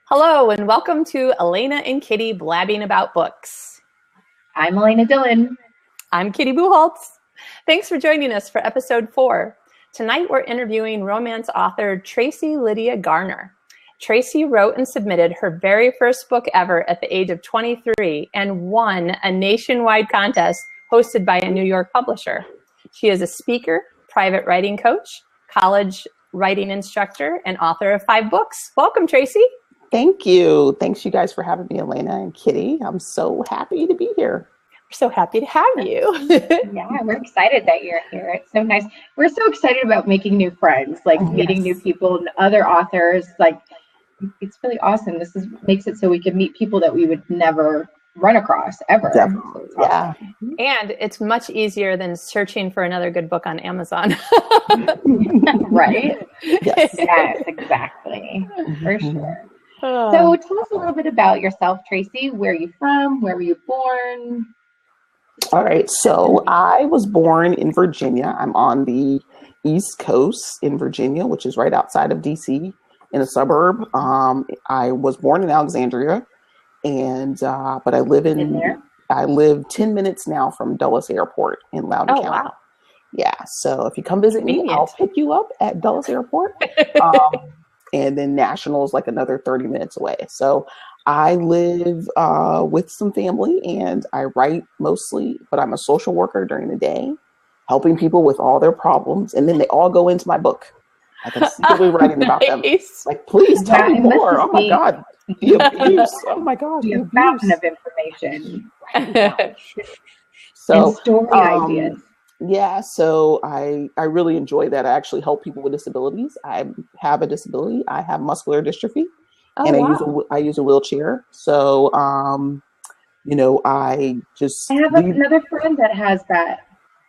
Hello, and welcome to Elena and Kitty Blabbing About Books. I'm Elena Dillon. I'm Kitty Bucholtz. Thanks for joining us for episode 4. Tonight we're interviewing romance author Tracee Lydia Garner. Tracee wrote and submitted her very first book ever at the age of 23 and won a nationwide contest hosted by a New York publisher. She is a speaker, private writing coach, college writing instructor, and author of 5 books. Welcome, Tracee. Thank you. Thanks, you guys, for having me, Elena and Kitty. I'm so happy to be here. We're so happy to have you. Yeah, we're excited that you're here. It's so nice. We're so excited about making new friends, like meeting new people and other authors. Like, it's really awesome. Makes it so we can meet people that we would never run across ever. Definitely. So awesome. And it's much easier than searching for another good book on Amazon. Right? Yes. Yes, exactly. For sure. So tell us a little bit about yourself, Tracee. Where are you from? Where were you born? All right. So I was born in Virginia. I'm on the East Coast in Virginia, which is right outside of DC in a suburb. I was born in Alexandria, and but I live I live 10 minutes now from Dulles Airport in Loudoun County. Wow. Yeah. So if you come visit me, I'll pick you up at Dulles Airport. And then National is like another 30 minutes away. So I live with some family and I write mostly, but I'm a social worker during the day, helping people with all their problems. And then they all go into my book. I can secretly writing about them. Like, please tell me more. Oh my God. The abuse. Oh my God. The fountain of information. So, and story ideas. Yeah, so I really enjoy that. I actually help people with disabilities. I have a disability. I have muscular dystrophy, and I use a wheelchair. So, I have another friend that has that.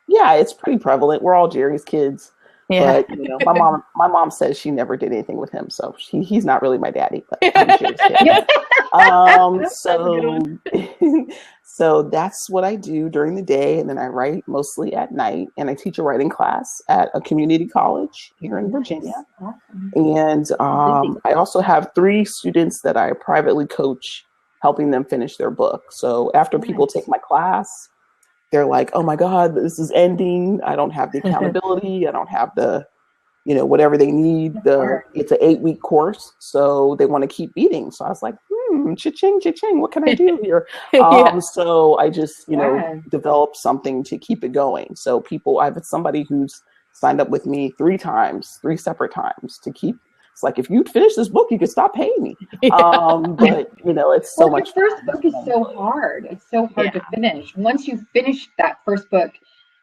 Yeah, it's pretty prevalent. We're all Jerry's kids. Yeah. But my mom says she never did anything with him, so he's not really my daddy. But I'm Jerry's kid. So that's what I do during the day, and then I write mostly at night, and I teach a writing class at a community college here in Virginia. Awesome. And I also have 3 students that I privately coach, helping them finish their book. So after people take my class, they're like, oh my God, this is ending. I don't have the accountability. I don't have the, whatever they need. It's an 8-week course, so they want to keep beating. So I was like, cha-ching, cha-ching, what can I do here? So I just, developed something to keep it going. So I have somebody who's signed up with me 3 separate times to keep. It's like, if you finish this book, you can stop paying me. But it's so much. The first book is so hard. It's so hard to finish. Once you finish that first book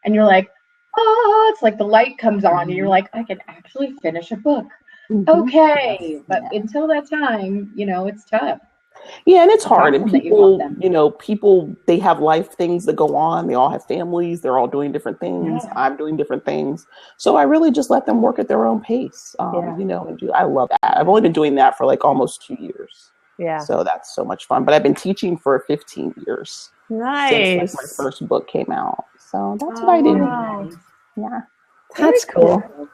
and you're like, oh, it's like the light comes on and you're like, I can actually finish a book. Mm-hmm. Okay. But until that time, it's tough. Yeah, and it's hard. And people, they have life things that go on. They all have families. They're all doing different things. Yeah. I'm doing different things. So I really just let them work at their own pace. I love that. I've only been doing that for like almost 2 years. Yeah. So that's so much fun. But I've been teaching for 15 years. Nice. Since my first book came out. So that's what I do. Wow. Yeah. That's cool.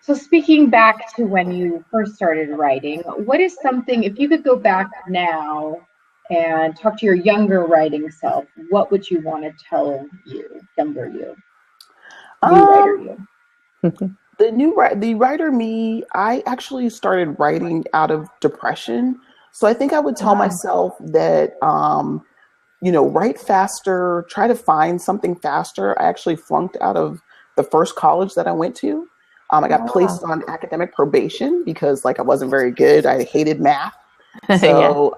So speaking back to when you first started writing, what is something, if you could go back now and talk to your younger writing self, what would you want to tell you, younger you, writer you? The writer me, I actually started writing out of depression. So I think I would tell myself that, write faster, try to find something faster. I actually flunked out of the first college that I went to. I got placed on academic probation because I wasn't very good. I hated math. So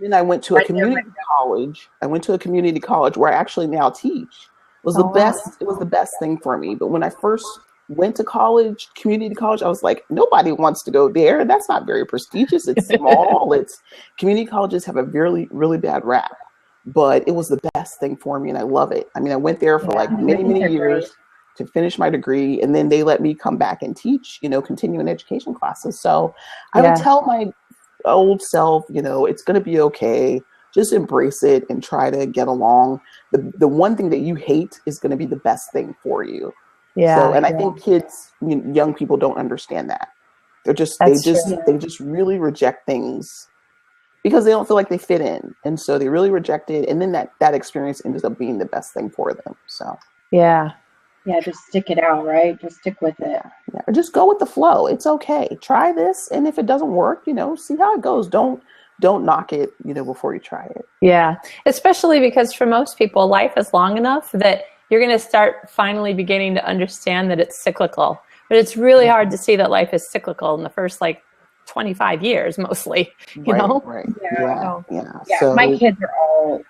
then I went to a community college. I went to a community college where I actually now teach. It was the best. It was the best thing for me. But when I first went to college, community college, I was like, nobody wants to go there. That's not very prestigious. It's small. Community colleges have a really, really bad rap. But it was the best thing for me, and I love it. I mean, I went there for many, many years to finish my degree, and then they let me come back and teach, continuing education classes. So I would tell my old self, it's going to be okay. Just embrace it and try to get along. The one thing that you hate is going to be the best thing for you. Yeah. So, and I think kids, young people don't understand that. That's true. they just really reject things because they don't feel like they fit in. And so they really reject it. And then that experience ends up being the best thing for them. So Yeah. Yeah, just stick it out, right? Just stick with it. Yeah. Or just go with the flow. It's okay. Try this. And if it doesn't work, see how it goes. Don't knock it, before you try it. Yeah. Especially because for most people, life is long enough that you're going to start finally beginning to understand that it's cyclical. But it's really hard to see that life is cyclical in the first 25 years, mostly, you know? Right. Yeah. Yeah. Yeah, So my kids are all,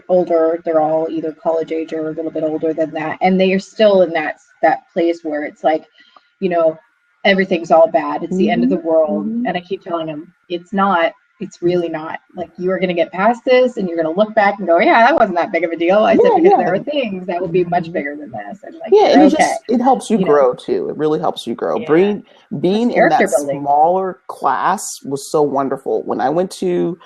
older. They're all either college age or a little bit older than that. And they are still in that place where it's like, everything's all bad. It's the end of the world. And I keep telling them, it's not. It's really not. Like, you are going to get past this and you're going to look back and go, yeah, that wasn't that big of a deal. I said, because there are things that will be much bigger than this. And and it helps you grow too. It really helps you grow. Yeah. Being in that smaller class was so wonderful. When I went to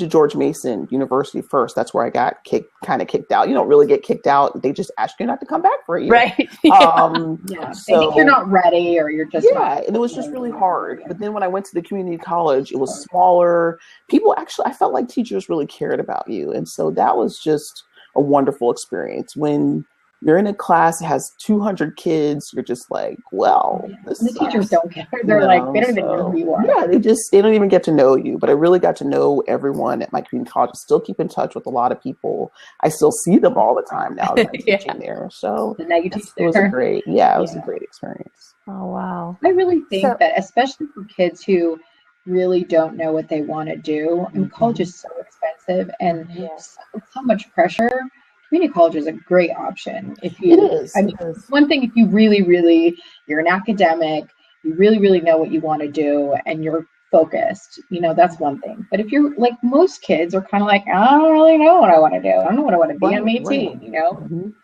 George Mason University first, that's where I got kicked out. You don't really get kicked out. They just ask you not to come back for a year. Right. So, they think you're not ready or you're just not. And it was just really hard. But then when I went to the community college, it was smaller. I felt like teachers really cared about you. And so that was just a wonderful experience. When you're in a class that has 200 kids, you're just like, well, the teachers don't care. They're they don't even know who you are. Yeah, they don't even get to know you. But I really got to know everyone at my community college. I still keep in touch with a lot of people. I still see them all the time now that I'm teaching there. So now you teach there. It was a great experience. Oh, wow. I really think that, especially for kids who really don't know what they want to do, and college is so expensive and so much pressure. Community college is a great option. It is. One thing, if you really, you're an academic, you really know what you want to do and you're focused, that's one thing. But if you're like, most kids are kind of like, I don't really know what I want to do. I don't know what I want to be. I'm 18,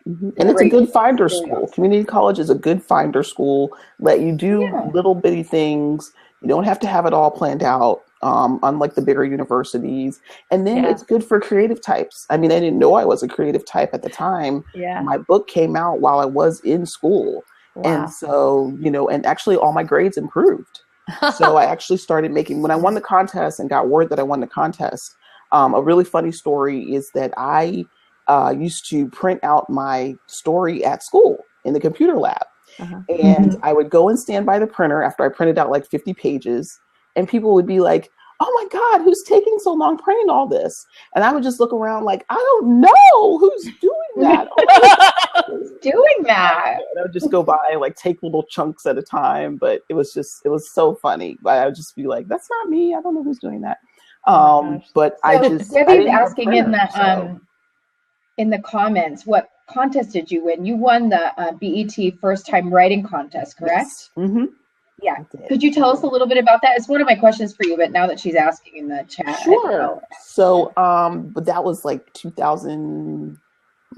And it's a good finder school. Community college is a good finder school. Let you do little bitty things. You don't have to have it all planned out, unlike the bigger universities. And then it's good for creative types. I mean, I didn't know I was a creative type at the time. Yeah. My book came out while I was in school. Wow. And so, and actually all my grades improved. So I actually started when I won the contest and got word that I won the contest, a really funny story is that I used to print out my story at school in the computer lab. And I would go and stand by the printer after I printed out like 50 pages, and people would be like, oh my God, who's taking so long printing all this? And I would just look around like, I don't know who's doing that. Who's doing that? And I would just go by and like take little chunks at a time, but it was so funny. But I would just be like, that's not me. I don't know who's doing that. But so Debbie's asking in the comments, what contest did you win? You won the BET first time writing contest, correct? Yes. Yeah. Could you tell us a little bit about that? It's one of my questions for you, but now that she's asking in the chat. Sure. So, but that was like 2000.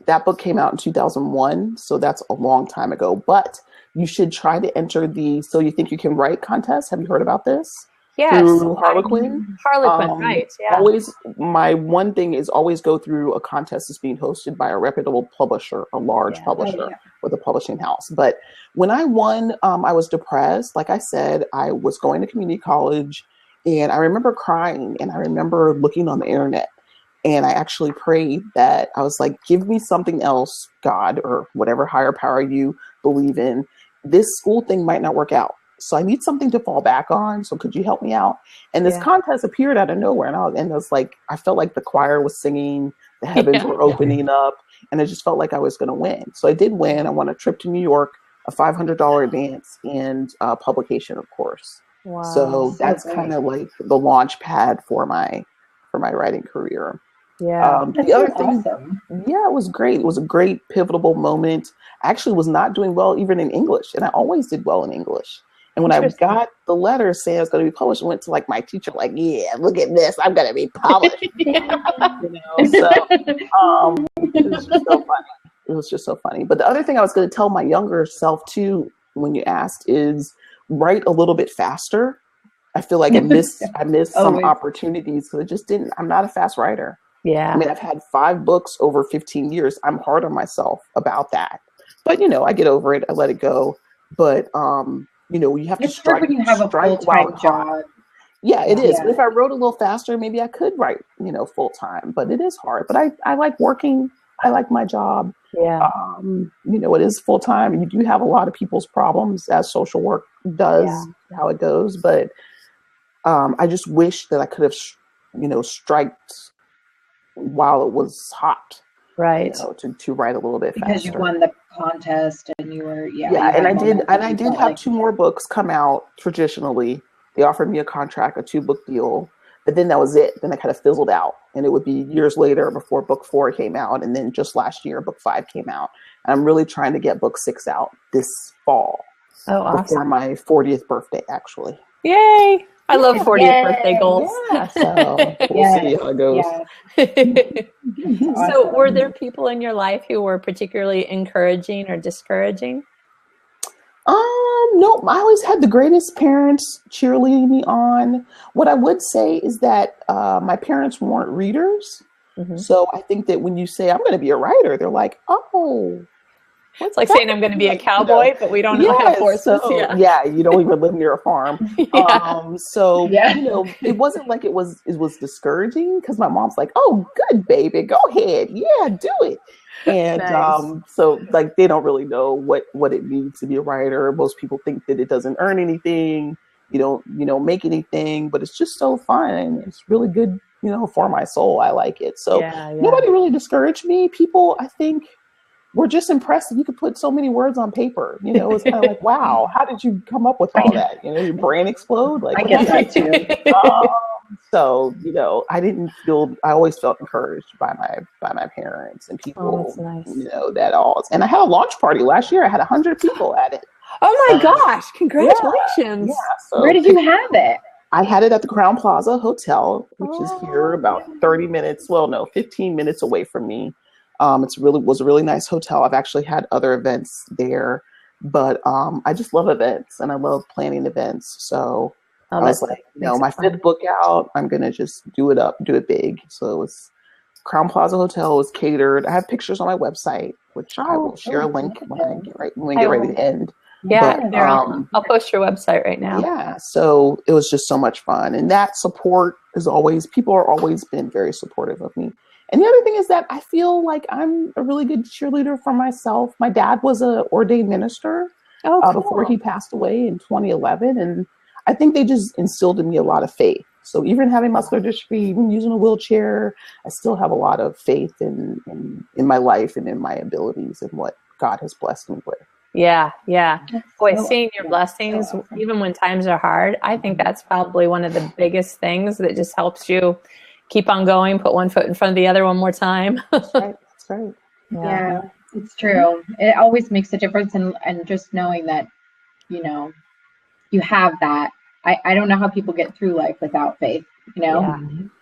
That book came out in 2001, so that's a long time ago. But you should try to enter the So You Think You Can Write contest. Have you heard about this? Yes. Through Harlequin. Right. Yeah. Always, my one thing is always go through a contest that's being hosted by a reputable publisher, a large publisher with a publishing house. But when I won, I was depressed. Like I said, I was going to community college, and I remember crying, and I remember looking on the internet, and I actually prayed that I was like, give me something else, God, or whatever higher power you believe in. This school thing might not work out. So I need something to fall back on. So could you help me out? And this contest appeared out of nowhere. And it was like, I felt like the choir was singing, the heavens were opening up, and I just felt like I was going to win. So I did win. I won a trip to New York, a $500 advance, and publication, of course. Wow. So that's kind of like the launch pad for my writing career. Yeah. The other thing, it was great. It was a great pivotal moment. I actually was not doing well even in English, and I always did well in English. And when I got the letter saying I was going to be published, I went to like my teacher, like, yeah, look at this, I'm going to be published. So it was just so funny. It was just so funny. But the other thing I was going to tell my younger self too, when you asked, is write a little bit faster. I feel like I missed some opportunities because I'm not a fast writer. Yeah. I mean, I've had 5 books over 15 years. I'm hard on myself about that. But, I get over it. I let it go. But, you have to It's hard when you have a strike while full-time it's hot. job. Yeah, it is. Yeah. But if I wrote a little faster, maybe I could write, full time. But it is hard. But I like working. I like my job. Yeah. It is full time. You do have a lot of people's problems, as social work does, how it goes. But I just wish that I could have, striked while it was hot. Right. To write a little bit faster. Because you won the contest and you were, and I did have 2 more books come out traditionally. They offered me a contract, a 2-book deal, but then that was it. Then I kind of fizzled out, and it would be years later before book 4 came out. And then just last year, book 5 came out. And I'm really trying to get book 6 out this fall. Oh, awesome. Before my 40th birthday, actually. Yay. I love 40th birthday goals. Yeah, so we'll see how it goes. Yeah. So were there people in your life who were particularly encouraging or discouraging? No, I always had the greatest parents cheerleading me on. What I would say is that my parents weren't readers. Mm-hmm. So I think that when you say, I'm going to be a writer, they're like, oh. It's like saying I'm going to be a cowboy, but we don't know how horses. So, you don't even live near a farm. It wasn't like it was discouraging, because my mom's like, oh, good, baby, go ahead. Yeah, do it. And nice. So like, they don't really know what it means to be a writer. Most people think that it doesn't earn anything. You don't make anything, but it's just so fun. It's really good, for my soul. I like it. So nobody really discouraged me. People, I think, were just impressed that you could put so many words on paper. It's kind of like, wow, how did you come up with all that? Your brain explode? Like, I get that too. So, I always felt encouraged by my parents and people, that all. And I had a launch party last year. I had 100 people at it. Oh my gosh. Congratulations. Yeah. So where did you have it? I had it at the Crown Plaza Hotel, which is here about 15 minutes away from me. Was a really nice hotel. I've actually had other events there, but I just love events, and I love planning events. So I was like, my 5th book out, I'm gonna just do it big. So it was Crown Plaza Hotel was catered. I have pictures on my website, which I will share a link when we get ready to end. Yeah, but, I'll post your website right now. Yeah, so it was just so much fun, and that support people are always been very supportive of me. And the other thing is that I feel like I'm a really good cheerleader for myself. My dad was an ordained minister before he passed away in 2011. And I think they just instilled in me a lot of faith. So even having muscular dystrophy, even using a wheelchair, I still have a lot of faith in my life and in my abilities and what God has blessed me with. Yeah. Boy, seeing your blessings, even when times are hard, I think that's probably one of the biggest things that just helps you keep on going, put one foot in front of the other one more time. That's right. Yeah, it's true. It always makes a difference. And just knowing that, you have that. I don't know how people get through life without faith, Yeah.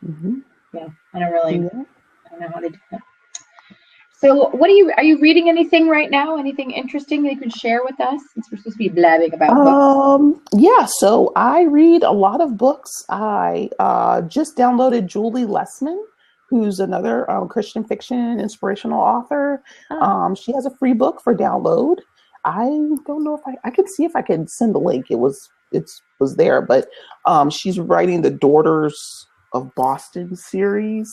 Mm-hmm. Yeah. I don't know how they do that. So are you reading anything right now? Anything interesting that you can share with us? Since we're supposed to be blabbing about books. Yeah, so I read a lot of books. I just downloaded Julie Lessman, who's another Christian fiction inspirational author. She has a free book for download. I don't know if I could see if I could send the link. It was there, but she's writing the Daughters of Boston series.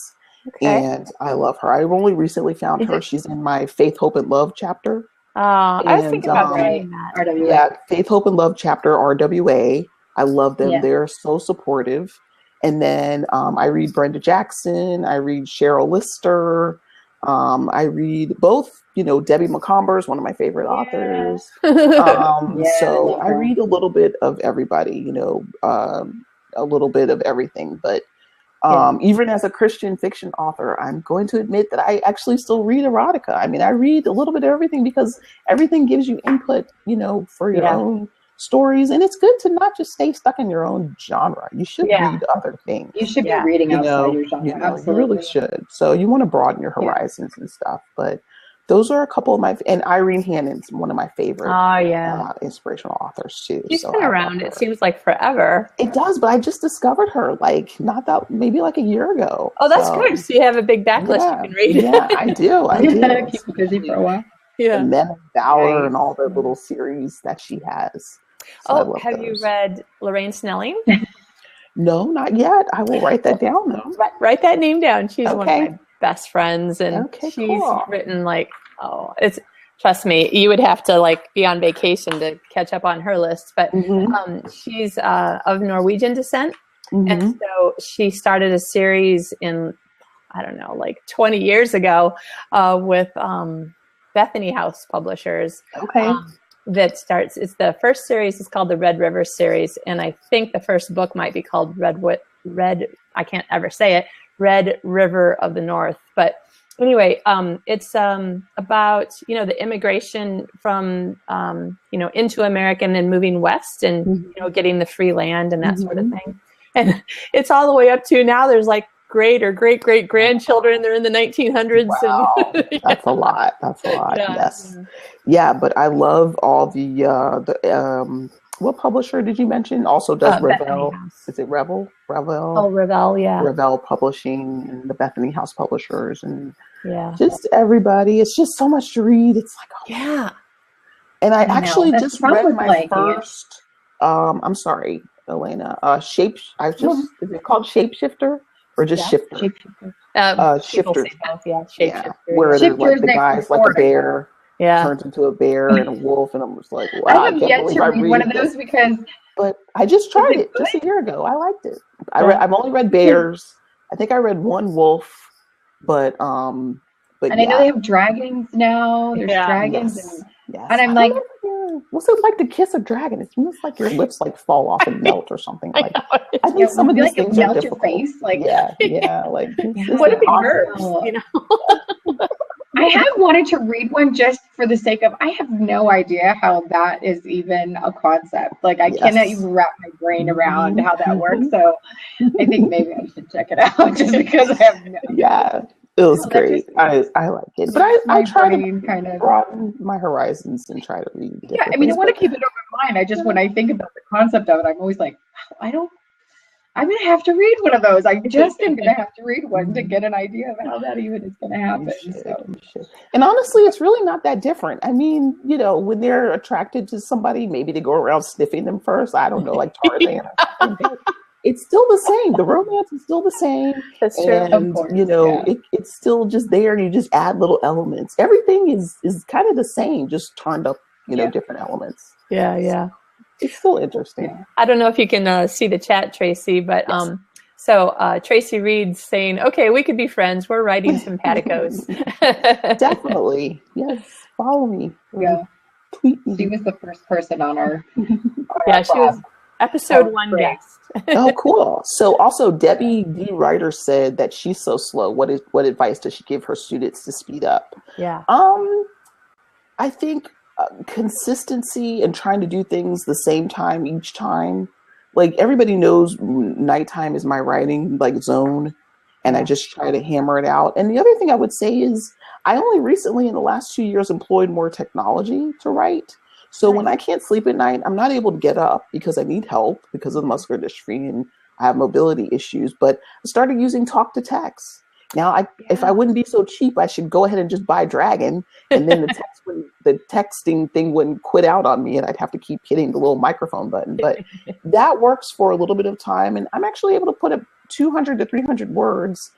Okay. And I love her. I only recently found her. She's in my Faith, Hope, and Love chapter. I was thinking about reading that. RWA. Yeah, Faith, Hope, and Love chapter, RWA. I love them. Yeah. They're so supportive. And then I read Brenda Jackson. I read Cheryl Lister. I read both, Debbie McComber is one of my favorite authors. So I read a little bit of everybody, a little bit of everything. But even as a Christian fiction author, I'm going to admit that I actually still read erotica. I mean, I read a little bit of everything because everything gives you input, for your own stories. And it's good to not just stay stuck in your own genre. You should read other things. You should be reading outside your genre. Absolutely. You really should. So you want to broaden your horizons and stuff. But those are a couple of and Irene Hannon's one of my favorite inspirational authors too. She's been around, it seems like forever. It does, but I just discovered her maybe like a year ago. Oh, that's good. So you have a big backlist you can read. Yeah, I do. Keep you busy for a while. Yeah. The Men of Valor and all the little series that she has. So I Oh, love have you those. read Lorraine Snelling? No, not yet. I will write that down though. Write that name down. She's one of Okay. my best friends, and Okay, she's cool. written like, oh, it's, trust me, you would have to like be on vacation to catch up on her list. But she's of Norwegian descent, and so she started a series in, I don't know, like 20 years ago with Bethany House Publishers. Okay. That starts, it's the first series is called the Red River series, and I think the first book might be called I can't ever say it, Red River of the North. But anyway, it's about, the immigration from, into America and then moving west and, getting the free land and that sort of thing. And it's all the way up to now there's like great or great great grandchildren. They're in the 1900s. Wow. And That's a lot. That's a lot. Yeah. Yes. Yeah, but I love all the what publisher did you mention? Also does Revell. Is it Revell? Oh, Revell, yeah. Revell Publishing and the Bethany House Publishers and Yeah. just everybody. It's just so much to read. It's like, yeah. And I actually That's just the problem read with my liking it. first I'm sorry, Elena. Is it called Shapeshifter or just Shifter? Shapeshifter. Shifter. Shapeshifter. Where Shifter's like the next guy's to like a Florida. bear. Yeah. Turns into a bear and a wolf, and I'm just like, wow, I have yet to read one of those because. But I just tried Is it it just a year ago. I liked it. Yeah. I've only read bears. I think I read one wolf, but And I know they have dragons now. There's dragons, and I'm like, what's it like to kiss a dragon? It seems like your lips like fall off and melt or something. Like I think some of these things are difficult. Your face, like like what if it hurts? I have wanted to read one just for the sake of, I have no idea how that is even a concept. Like I cannot even wrap my brain around how that works. So I think maybe I should check it out just because I have no idea. It was great. I like it, but I try to kind of broaden my horizons and try to read. Yeah, I mean, I want to keep an open mind. I just, when I think about the concept of it, I'm always like, I'm going to have to read one of those. I just am going to have to read one to get an idea of how that even is going to happen. And honestly, it's really not that different. I mean, when they're attracted to somebody, maybe they go around sniffing them first. I don't know, like Tarzan. It's still the same. The romance is still the same. That's true. And, it's still just there. And you just add little elements. Everything is kind of the same, just turned up, different elements. Yeah. It's still interesting. I don't know if you can see the chat, Tracee, but so Tracee reads saying, okay, we could be friends. We're writing simpaticos. Definitely. Yes. Follow me. Yeah. Tweet me. She was the first person on our she was episode 1 guest. Oh, cool. So also Debbie D. Ryder said that she's so slow. What advice does she give her students to speed up? Yeah. I think consistency and trying to do things the same time each time. Like everybody knows nighttime is my writing zone, and I just try to hammer it out. And the other thing I would say is I only recently in the last 2 years employed more technology to write. So when I can't sleep at night, I'm not able to get up because I need help because of the muscular dystrophy and I have mobility issues. But I started using talk to text. Now, if I wouldn't be so cheap, I should go ahead and just buy Dragon, and then the texting thing wouldn't quit out on me, and I'd have to keep hitting the little microphone button. But that works for a little bit of time, and I'm actually able to put up 200 to 300 words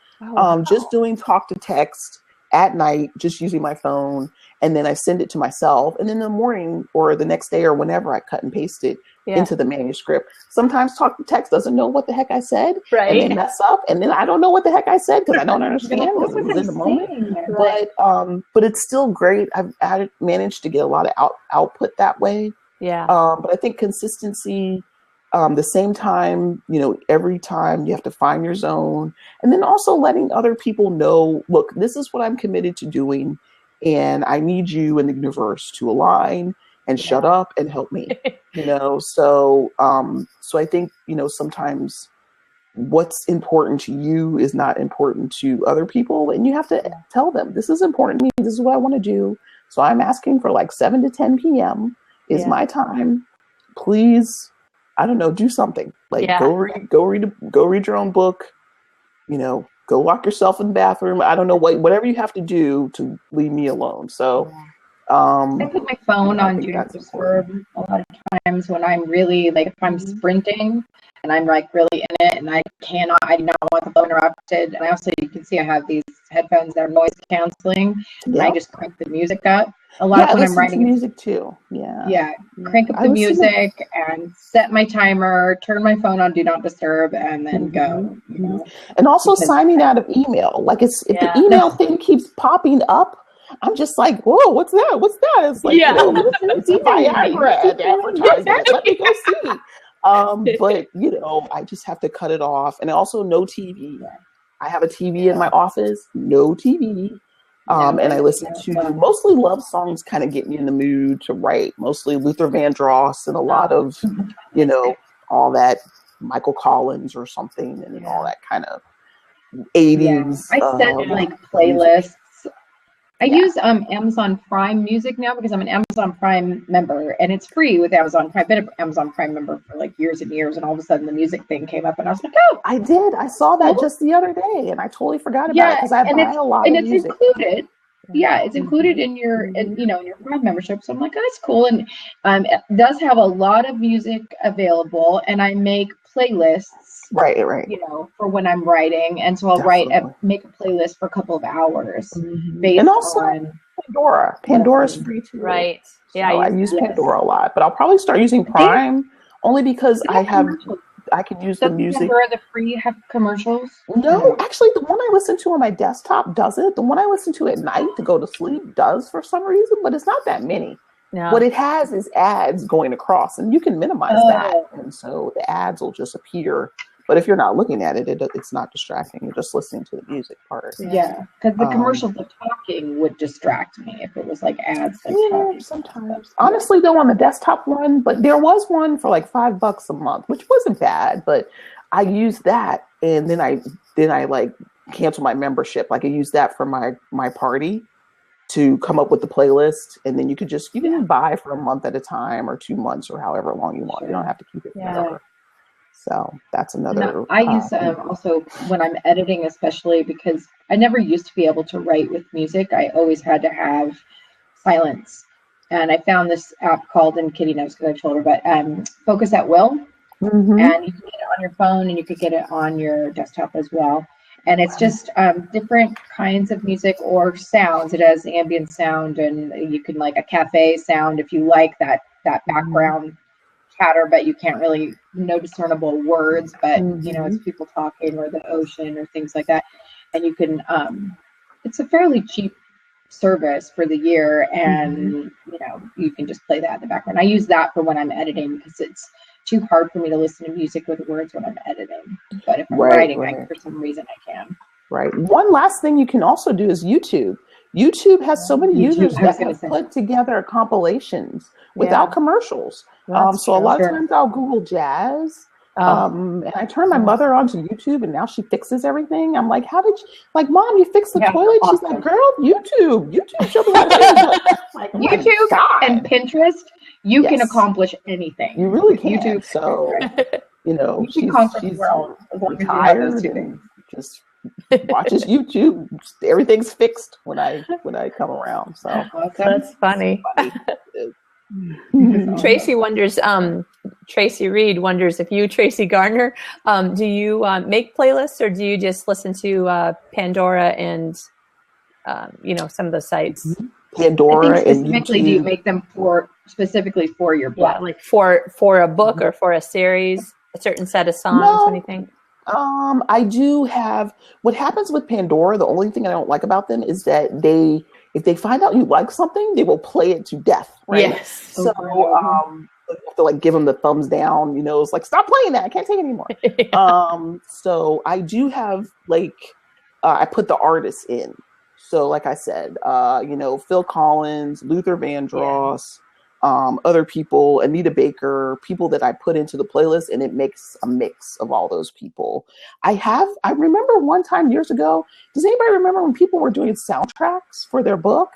just doing talk to text at night, just using my phone, and then I send it to myself, and then in the morning or the next day or whenever I cut and paste it into the manuscript. Sometimes talk to text doesn't know what the heck I said, and they mess up, and then I don't know what the heck I said because I don't understand because it was in the moment. But it's still great. I've managed to get a lot of output that way. Yeah. But I think consistency, the same time, every time you have to find your zone, and then also letting other people know, look, this is what I'm committed to doing, and I need you in the universe to align and shut up and help me, So I think, sometimes what's important to you is not important to other people. And you have to tell them, this is important to me. This is what I want to do. So I'm asking for 7 to 10 p.m. is my time. Please, I don't know, do something. Go read your own book, go lock yourself in the bathroom. I don't know, whatever you have to do to leave me alone. So I put my phone on Do Not Disturb a lot of times when I'm really, like, if I'm sprinting and I'm like really in it and I do not want the phone interrupted. And I also, you can see I have these headphones that are noise canceling, and I just crank the music up. A lot of when I'm writing music too. Yeah, crank up the music and set my timer, turn my phone on Do Not Disturb, and then go. You know? And also signing out of email. Like, if the email thing keeps popping up, I'm just like, whoa, what's that? What's that? It's like, it's a Viagra advertisement. Let me go see. But I just have to cut it off. And also, no TV. I have a TV in my office. No TV. And I listen to mostly love songs, kind of get me in the mood to write. Mostly Luther Vandross and a lot of, all that Michael Collins or something, and all that kind of 80s. I set like playlists. I use Amazon Prime Music now because I'm an Amazon Prime member, and it's free with Amazon Prime. I've been an Amazon Prime member for like years and years, and all of a sudden the music thing came up, and I was like, oh, I did. I saw that just the other day, and I totally forgot about it because I buy a lot of music. Included. Yeah, it's included in your, in your Prime membership. So I'm like, oh, that's cool, and it does have a lot of music available, and I make playlists. Right. For when I'm writing, and so I'll make a playlist for a couple of hours based and also on Pandora. Pandora's free too. Right. Yeah, so I use Pandora a lot, but I'll probably start using Prime only because I can use the music. Pandora, the free have commercials? No, actually, the one I listen to on my desktop doesn't. The one I listen to at night to go to sleep does for some reason, but it's not that many. No. What it has is ads going across, and you can minimize that, and so the ads will just appear. But if you're not looking at it, it's not distracting. You're just listening to the music part. Yeah, because the commercials, the talking would distract me if it was like ads. Sometimes. Honestly, though, on the desktop one, but there was one for like $5 a month, which wasn't bad. But I used that, and then I like cancel my membership. Like, I used that for my party to come up with the playlist, and then you can buy for a month at a time or 2 months or however long you want. You don't have to keep it forever. So that's another. I use also when I'm editing, especially because I never used to be able to write with music. I always had to have silence, and I found this app called, and Kitty knows because I told her, but Focus at Will, and you can get it on your phone, and you could get it on your desktop as well. And it's just different kinds of music or sounds. It has ambient sound, and you can like a cafe sound if you like that background chatter, but you can't really no discernible words, but it's people talking or the ocean or things like that. And you can it's a fairly cheap service for the year, and you can just play that in the background. I use that for when I'm editing because it's too hard for me to listen to music with words when I'm editing. But if I'm writing, for some reason I can. Right. One last thing you can also do is YouTube. YouTube has so many users that have put together compilations without commercials. So a lot of times I'll Google jazz, and I turn my mother onto YouTube, and now she fixes everything. I'm like, how did you, like, Mom, you fixed the toilet? She's like, girl, YouTube showed me how to fix it. Like, YouTube and Pinterest, you can accomplish anything. You really can. YouTube. So, she's retired and just watches YouTube. Everything's fixed when I come around. So that's funny. Tracee wonders, Tracee Reed wonders if you, Tracee Garner, do you make playlists, or do you just listen to Pandora and some of the sites? Pandora and specifically, do you make them specifically for your blog? Yeah, like for a book or for a series, a certain set of songs, anything? I do have. What happens with Pandora, the only thing I don't like about them is that if they find out you like something, they will play it to death, right? Yes. So you have to like give them the thumbs down, it's like, stop playing that, I can't take it anymore. So I do have like, I put the artists in. So like I said, Phil Collins, Luther Vandross, other people, Anita Baker, people that I put into the playlist, and it makes a mix of all those people. I remember one time years ago, does anybody remember when people were doing soundtracks for their book?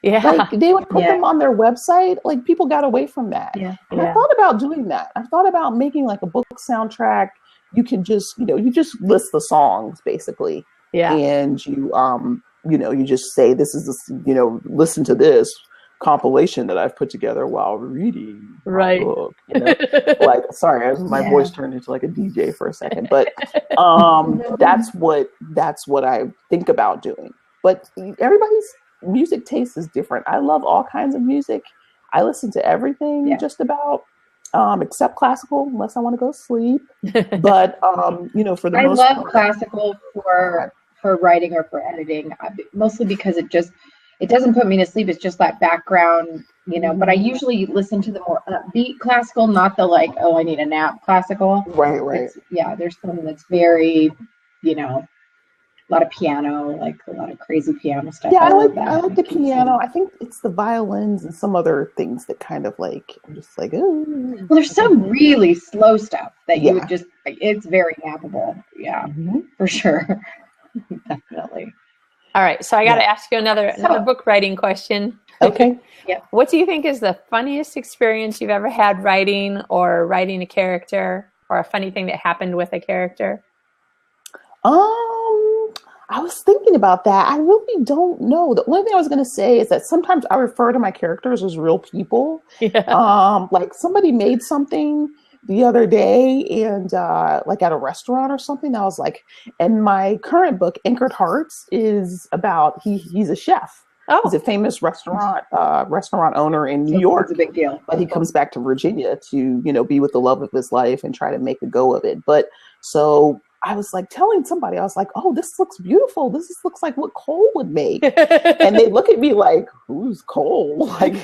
Yeah. Like they would put them on their website. Like people got away from that. Yeah. And I thought about doing that. I thought about making like a book soundtrack. You can just, you just list the songs basically. Yeah. And you just say, this is, listen to this compilation that I've put together while reading my book. Like, sorry, my voice turned into like a DJ for a second, but that's what I think about doing. But everybody's music taste is different. I love all kinds of music. I listen to everything just about, except classical, unless I want to go to sleep. But for the most part, I love classical for writing or for editing, mostly because it doesn't put me to sleep. It's just that background, but I usually listen to the more upbeat classical, not the like, oh, I need a nap classical. Right. There's some that's very, a lot of piano, like a lot of crazy piano stuff. Yeah, I like the piano. I think it's the violins and some other things that kind of like, I'm just like, ooh. Well, there's some really slow stuff that you would just, it's very nappable. Yeah, for sure. Definitely. All right, so I got to ask you another book writing question. Okay. What do you think is the funniest experience you've ever had writing or writing a character, or a funny thing that happened with a character? I was thinking about that. I really don't know. The only thing I was going to say is that sometimes I refer to my characters as real people. Like somebody made something the other day and like at a restaurant or something. I was like, and my current book, Anchored Hearts, is about, he's a chef. Oh. He's a famous restaurant owner in New York. It's a big deal. But he comes back to Virginia to, be with the love of his life and try to make a go of it. But so I was like telling somebody, I was like, oh, this looks beautiful. This looks like what Cole would make. And they look at me like, who's Cole? Like,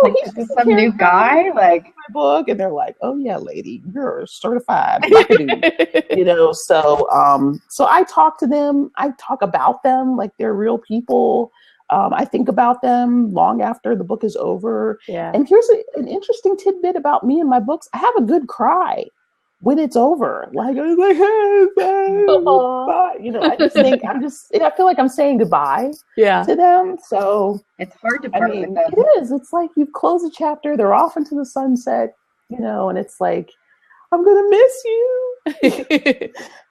like, is this some new guy? Like my book, and they're like, "Oh yeah, lady, you're certified." So I talk to them. I talk about them like they're real people. I think about them long after the book is over. Yeah. And here's an interesting tidbit about me and my books. I have a good cry when it's over. Like I was like, hey, bye. I just think I feel like I'm saying goodbye to them. So it's hard to part with them. It is. It's like you've closed a chapter, they're off into the sunset, and it's like, I'm gonna miss you.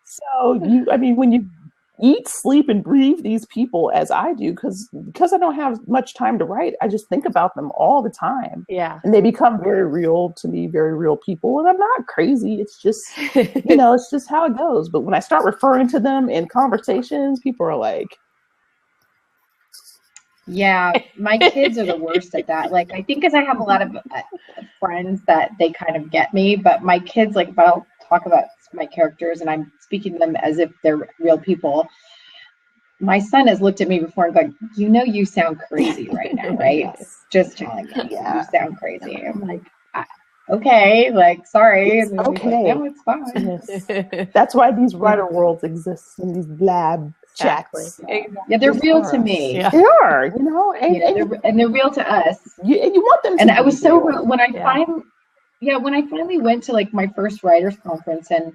So when you eat, sleep, and breathe these people as I do, because I don't have much time to write, I just think about them all the time. Yeah. And they become very real to me, very real people. And I'm not crazy. It's just, it's just how it goes. But when I start referring to them in conversations, people are like, yeah, my kids are the worst at that. Like, I think because I have a lot of friends that they kind of get me, but my kids, like, if I'll talk about my characters and I'm speaking to them as if they're real people. My son has looked at me before and gone, you sound crazy right now, right? Yes. Just telling you, you sound crazy. I'm like, okay, like, sorry. It's okay. Like, no, it's fine. Yes. That's why these writer worlds exist in these Blab chats. Yeah, they're real to me. Yeah. They are, and they're real to us. You want them to. And I was so real. When I finally went to like my first writers conference and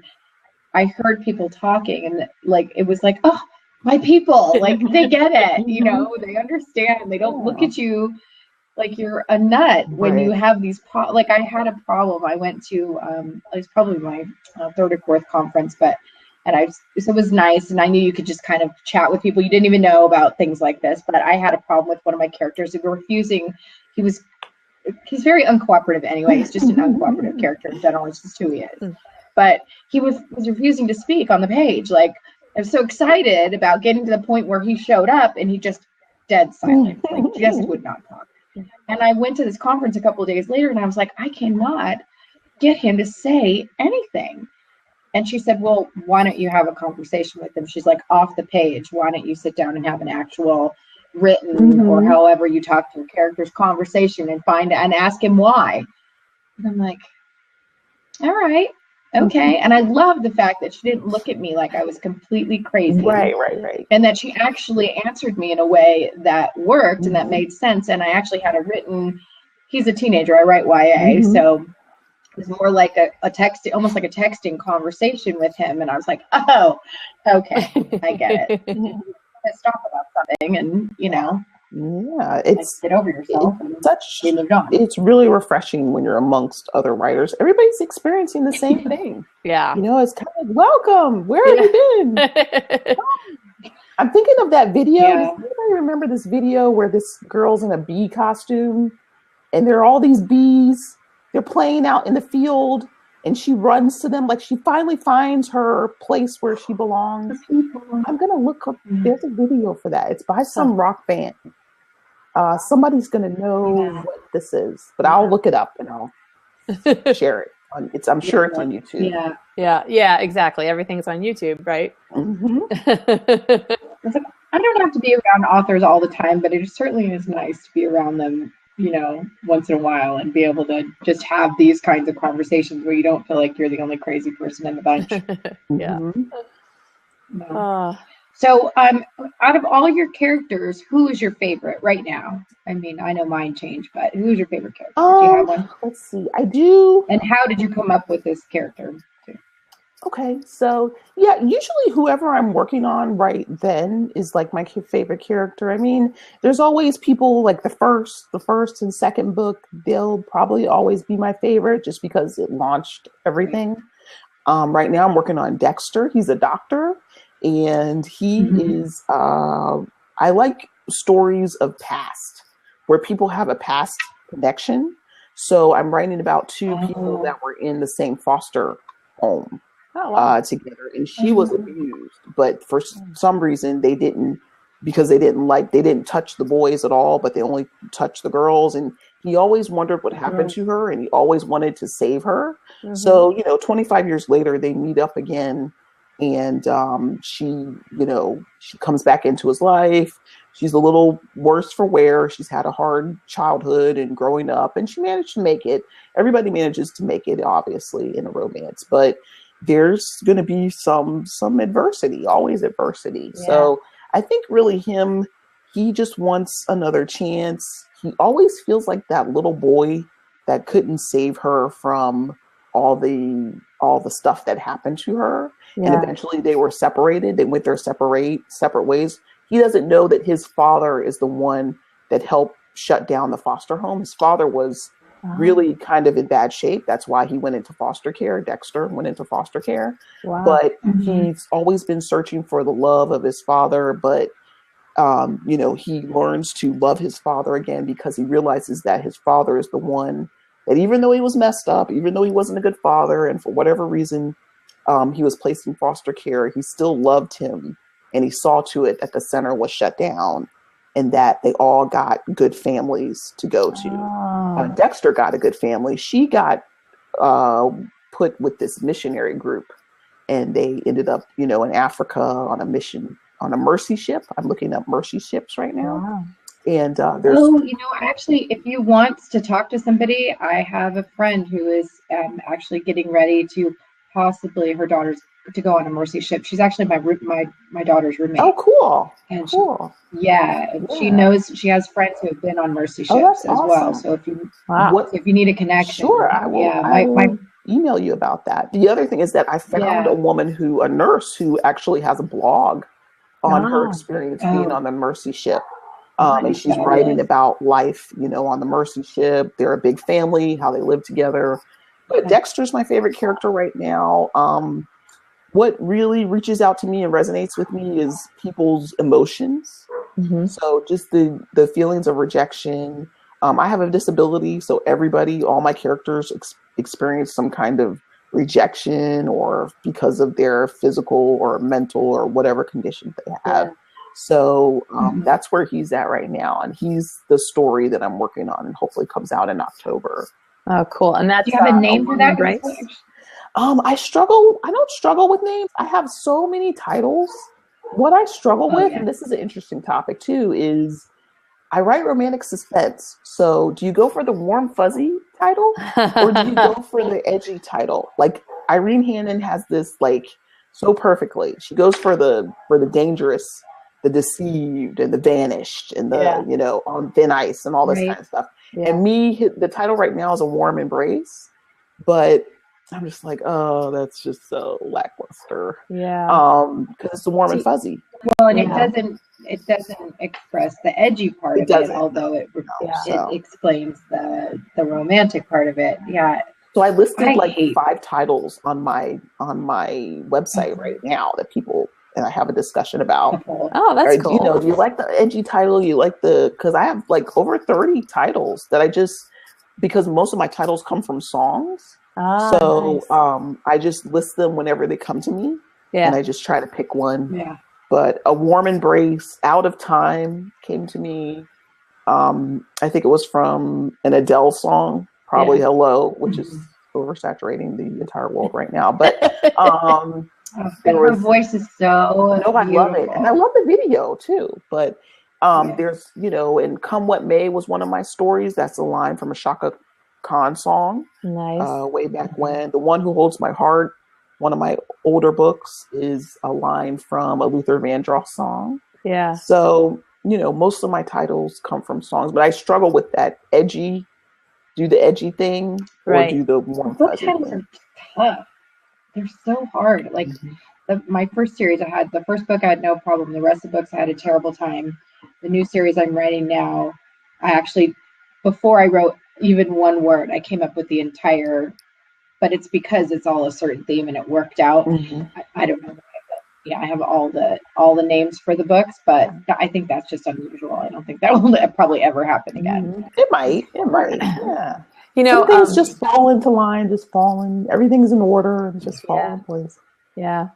I heard people talking and like it was like, oh, my people, like they get it, they understand. They don't look at you like you're a nut when you have these like I had a problem. I went to it was probably my third or fourth conference, so it was nice, and I knew you could just kind of chat with people you didn't even know about things like this. But I had a problem with one of my characters who were refusing. He's very uncooperative anyway. He's just an uncooperative character in general. It's just who he is. But he was refusing to speak on the page. Like, I was so excited about getting to the point where he showed up and he just dead silent. Like, just would not talk. And I went to this conference a couple of days later and I was like, I cannot get him to say anything. And she said, well, why don't you have a conversation with him? She's like, off the page. Why don't you sit down and have an actual written or however you talk to your character's conversation and ask him why. And I'm like, all right, okay. And I love the fact that she didn't look at me like I was completely crazy. Right. And that she actually answered me in a way that worked and that made sense. And I actually had he's a teenager. I write YA. So it was more like a text, almost like a texting conversation with him. And I was like, oh, okay, I get it. Pissed off about something, and it's get over yourself. We moved on. It's really refreshing when you're amongst other writers. Everybody's experiencing the same thing. Yeah, it's kind of like, welcome. Where have you been? I'm thinking of that video. Yeah. Does anybody remember this video where this girl's in a bee costume and there are all these bees? They're playing out in the field and she runs to them. Like she finally finds her place where she belongs. I'm going to look up. There's a video for that. It's by some rock band. Somebody's going to know what this is, but I'll look it up and I'll share it. I'm sure it's on YouTube. Yeah, exactly. Everything's on YouTube, right? Mm-hmm. I don't have to be around authors all the time, but it certainly is nice to be around them, you know, once in a while and be able to just have these kinds of conversations where you don't feel like you're the only crazy person in the bunch. Yeah. No. So, out of all your characters, who is your favorite right now? I mean, I know mine changed, but who is your favorite character? Do you have one? Let's see. I do. And how did you come up with this character? Okay, so yeah, usually whoever I'm working on right then is like my favorite character. I mean, there's always people like the first and second book, they'll probably always be my favorite just because it launched everything. Right now I'm working on Dexter. He's a doctor and he is, I like stories of past where people have a past connection. So I'm writing about two people that were in the same foster home. Together, and she was abused, but for some reason they didn't touch the boys at all, but they only touched the girls, and he always wondered what happened to her, and he always wanted to save her. So 25 years later they meet up again, and she comes back into his life. She's a little worse for wear. She's had a hard childhood and growing up, and she managed to make it. Everybody manages to make it, obviously, in a romance, but there's going to be some adversity, always adversity. Yeah. So I think really he just wants another chance. He always feels like that little boy that couldn't save her from all the stuff that happened to her. Yeah. And eventually they were separated. They went their separate ways. He doesn't know that his father is the one that helped shut down the foster home. His father was really kind of in bad shape. That's why he went into foster care. Dexter went into foster care. Wow. But he's always been searching for the love of his father. But, he learns to love his father again because he realizes that his father is the one that, even though he was messed up, even though he wasn't a good father, and for whatever reason he was placed in foster care, he still loved him. And he saw to it that the center was shut down and that they all got good families to go to. Dexter got a good family. She got put with this missionary group, and they ended up, in Africa on a mission, on a mercy ship. I'm looking up mercy ships right now. Wow. And there's... actually, if you want to talk to somebody, I have a friend who is actually getting ready to possibly her daughter's to go on a mercy ship. She's actually my daughter's roommate. Oh, cool. And cool. She knows, she has friends who have been on mercy ships as well. So if you need a connection, sure, I will. I will email you about that. The other thing is that I found a nurse who actually has a blog on her experience being on the mercy ship. And she's writing about life, on the mercy ship. They're a big family, how they live together. But Dexter's my favorite character right now. What really reaches out to me and resonates with me is people's emotions. So just the feelings of rejection. I have a disability, so all my characters experience some kind of rejection or because of their physical or mental or whatever conditions they have. So that's where he's at right now. And he's the story that I'm working on and hopefully comes out in October. Oh, cool. And that's, do you have a name for that? Right? I don't struggle with names. I have so many titles. What I struggle with, and this is an interesting topic too, is I write romantic suspense. So do you go for the warm, fuzzy title or do you go for the edgy title? Like Irene Hannon has this so perfectly. She goes for the dangerous, the deceived and the vanished and the, on thin ice and all this kind of stuff. Yeah. And the title right now is A Warm Embrace, but I'm just like, oh, that's just so lackluster. Yeah. Because it's warm and fuzzy. Well, and it doesn't express the edgy part of it, although it explains the romantic part of it. Yeah. So I listed 5 titles on my website right now that people and I have a discussion about. Oh, that's cool. You know, do you like the edgy title? You like because I have like over 30 titles that because most of my titles come from songs. So nice. I just list them whenever they come to me, and I just try to pick one. Yeah. But A Warm Embrace, Out of Time came to me. I think it was from an Adele song, probably Hello, which is oversaturating the entire world right now. But her voice is so I love it. And I love the video too. But there's, you know, and Come What May was one of my stories. That's a line from a Shaka Khan song. Nice. Way back when. The One Who Holds My Heart, one of my older books, is a line from a Luther Vandross song. Yeah. So, you know, most of my titles come from songs, but I struggle with that do the edgy thing or do the more book titles are tough. They're so hard. Like my first series the first book I had no problem. The rest of the books I had a terrible time. The new series I'm writing now, before I wrote even one word, I came up with the entire, but it's because it's all a certain theme and it worked out. I don't know. Yeah, I have all the names for the books, but I think that's just unusual. I don't think that will probably ever happen again. It might. Yeah. You know, some things just fall into line, everything's in order and just fall in place. Yeah.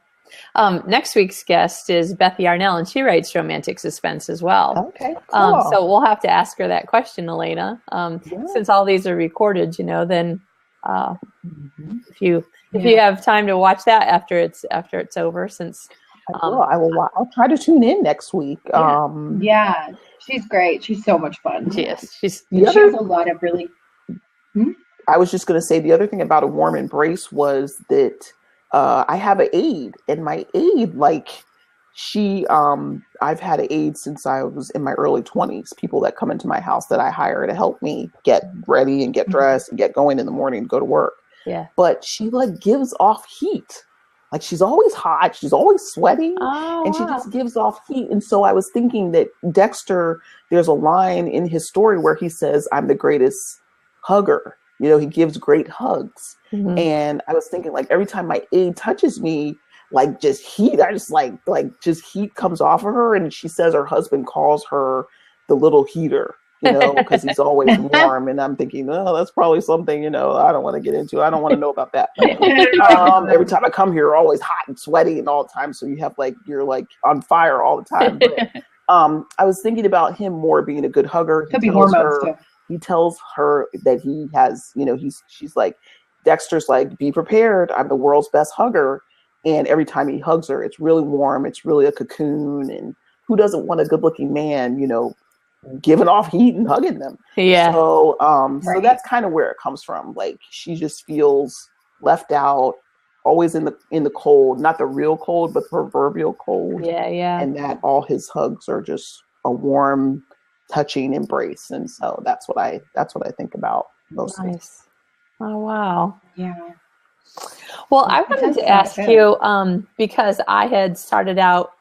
Next week's guest is Beth Yarnell, and she writes romantic suspense as well. Okay, cool. So we'll have to ask her that question, Elena. Since all these are recorded, you know, then if you have time to watch that after it's over, since I'll try to tune in next week. She's great. She's so much fun. She is. She has a lot of really. I was just going to say the other thing about A Warm Embrace was that I have an aide, and my aide, I've had an aide since I was in my early 20s, people that come into my house that I hire to help me get ready and get dressed and get going in the morning to go to work. Yeah. But she gives off heat. Like she's always hot. She's always sweating. And she just gives off heat. And so I was thinking that Dexter, there's a line in his story where he says, I'm the greatest hugger. You know, he gives great hugs. And I was thinking every time my aide touches me, just heat, I just just heat comes off of her. And she says her husband calls her the little heater, you know, because he's always warm. And I'm thinking, oh, that's probably something, you know, I don't want to get into. I don't want to know about that. Every time I come here, always hot and sweaty and all the time. So you have you're on fire all the time. But I was thinking about him more being a good hugger. Could be hormones too. He tells her that he has, you know, she's like, Dexter's be prepared. I'm the world's best hugger. And every time he hugs her, it's really warm. It's really a cocoon. And who doesn't want a good looking man, you know, giving off heat and hugging them? Yeah. So, so that's kind of where it comes from. She just feels left out, always in the cold, not the real cold, but the proverbial cold. Yeah. Yeah. And that all his hugs are just a warm, touching embrace. And so that's what I think about mostly. Nice. Oh, wow. Yeah. Well, I wanted to ask you, because I had started out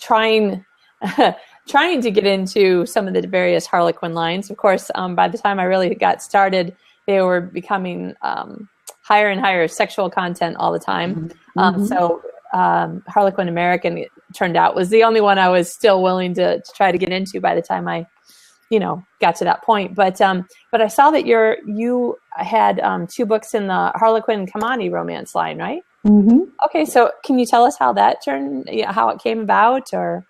trying to get into some of the various Harlequin lines. Of course, by the time I really got started, they were becoming higher and higher sexual content all the time. So Harlequin American, it turned out, was the only one I was still willing to try to get into by the time I, you know, got to that point. But I saw that you had 2 books in the Harlequin Kamani romance line, right? Okay, so can you tell us how that how it came about, or?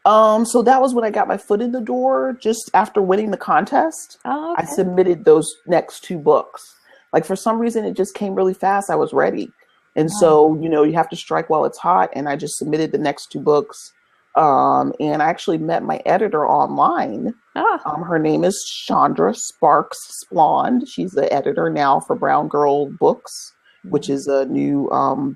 So that was when I got my foot in the door, just after winning the contest. Oh, okay. I submitted those next 2 books. For some reason, it just came really fast. I was ready. And so, you know, you have to strike while it's hot. And I just submitted the next 2 books. And I actually met my editor online. Her name is Chandra Sparks Splond. She's the editor now for Brown Girl Books, which is a new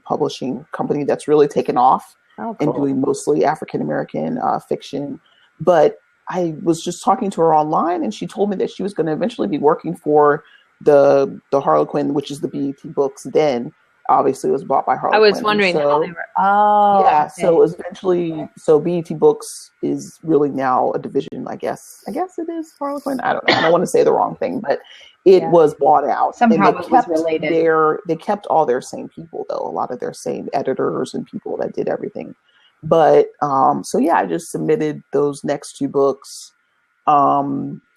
publishing company that's really taken off and doing mostly African-American fiction. But I was just talking to her online, and she told me that she was going to eventually be working for the Harlequin, which is the BET Books then, obviously was bought by I Harlequin. was wondering how they were. Oh, yeah. okay. So it was eventually, so BET Books is really now a division, I guess. I guess it is Harlequin. I don't know. I don't want to say the wrong thing, but it was bought out. Somehow and it was related. they kept all their same people though, a lot of their same editors and people that did everything. But so yeah, I just submitted those next 2 books.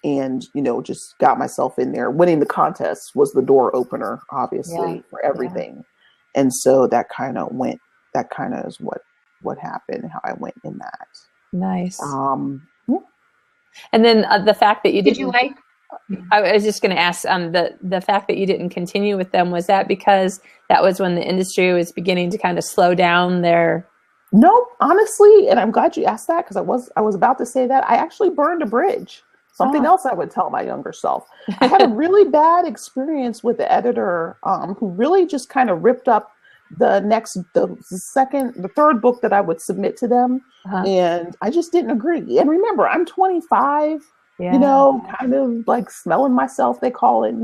And just got myself in there. Winning the contest was the door opener, obviously, for everything. And so that kind of is what happened, how I went in that. Nice. Yeah. And then the fact that you did you like? I was just going to ask, the fact that you didn't continue with them, was that because that was when the industry was beginning to kind of slow down their? No, honestly, and I'm glad you asked that, because I was about to say that. I actually burned a bridge. Something else I would tell my younger self. I had a really bad experience with the editor who really just kind of ripped up the third book that I would submit to them. And I just didn't agree. And remember, I'm 25, kind of like smelling myself, they call it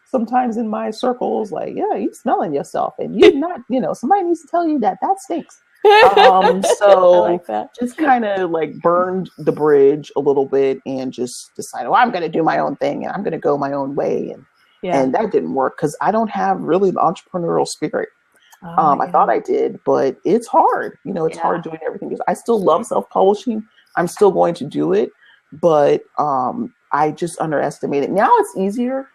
sometimes in my circles, like, yeah, you smelling yourself. And you not, somebody needs to tell you that stinks. So like that. Just kind of like burned the bridge a little bit and just decided, well, I'm going to do my own thing and I'm going to go my own way. And that didn't work because I don't have really the entrepreneurial spirit. I thought I did, but it's hard. It's hard doing everything. I still love self-publishing. I'm still going to do it, but I just underestimated. Now it's easier.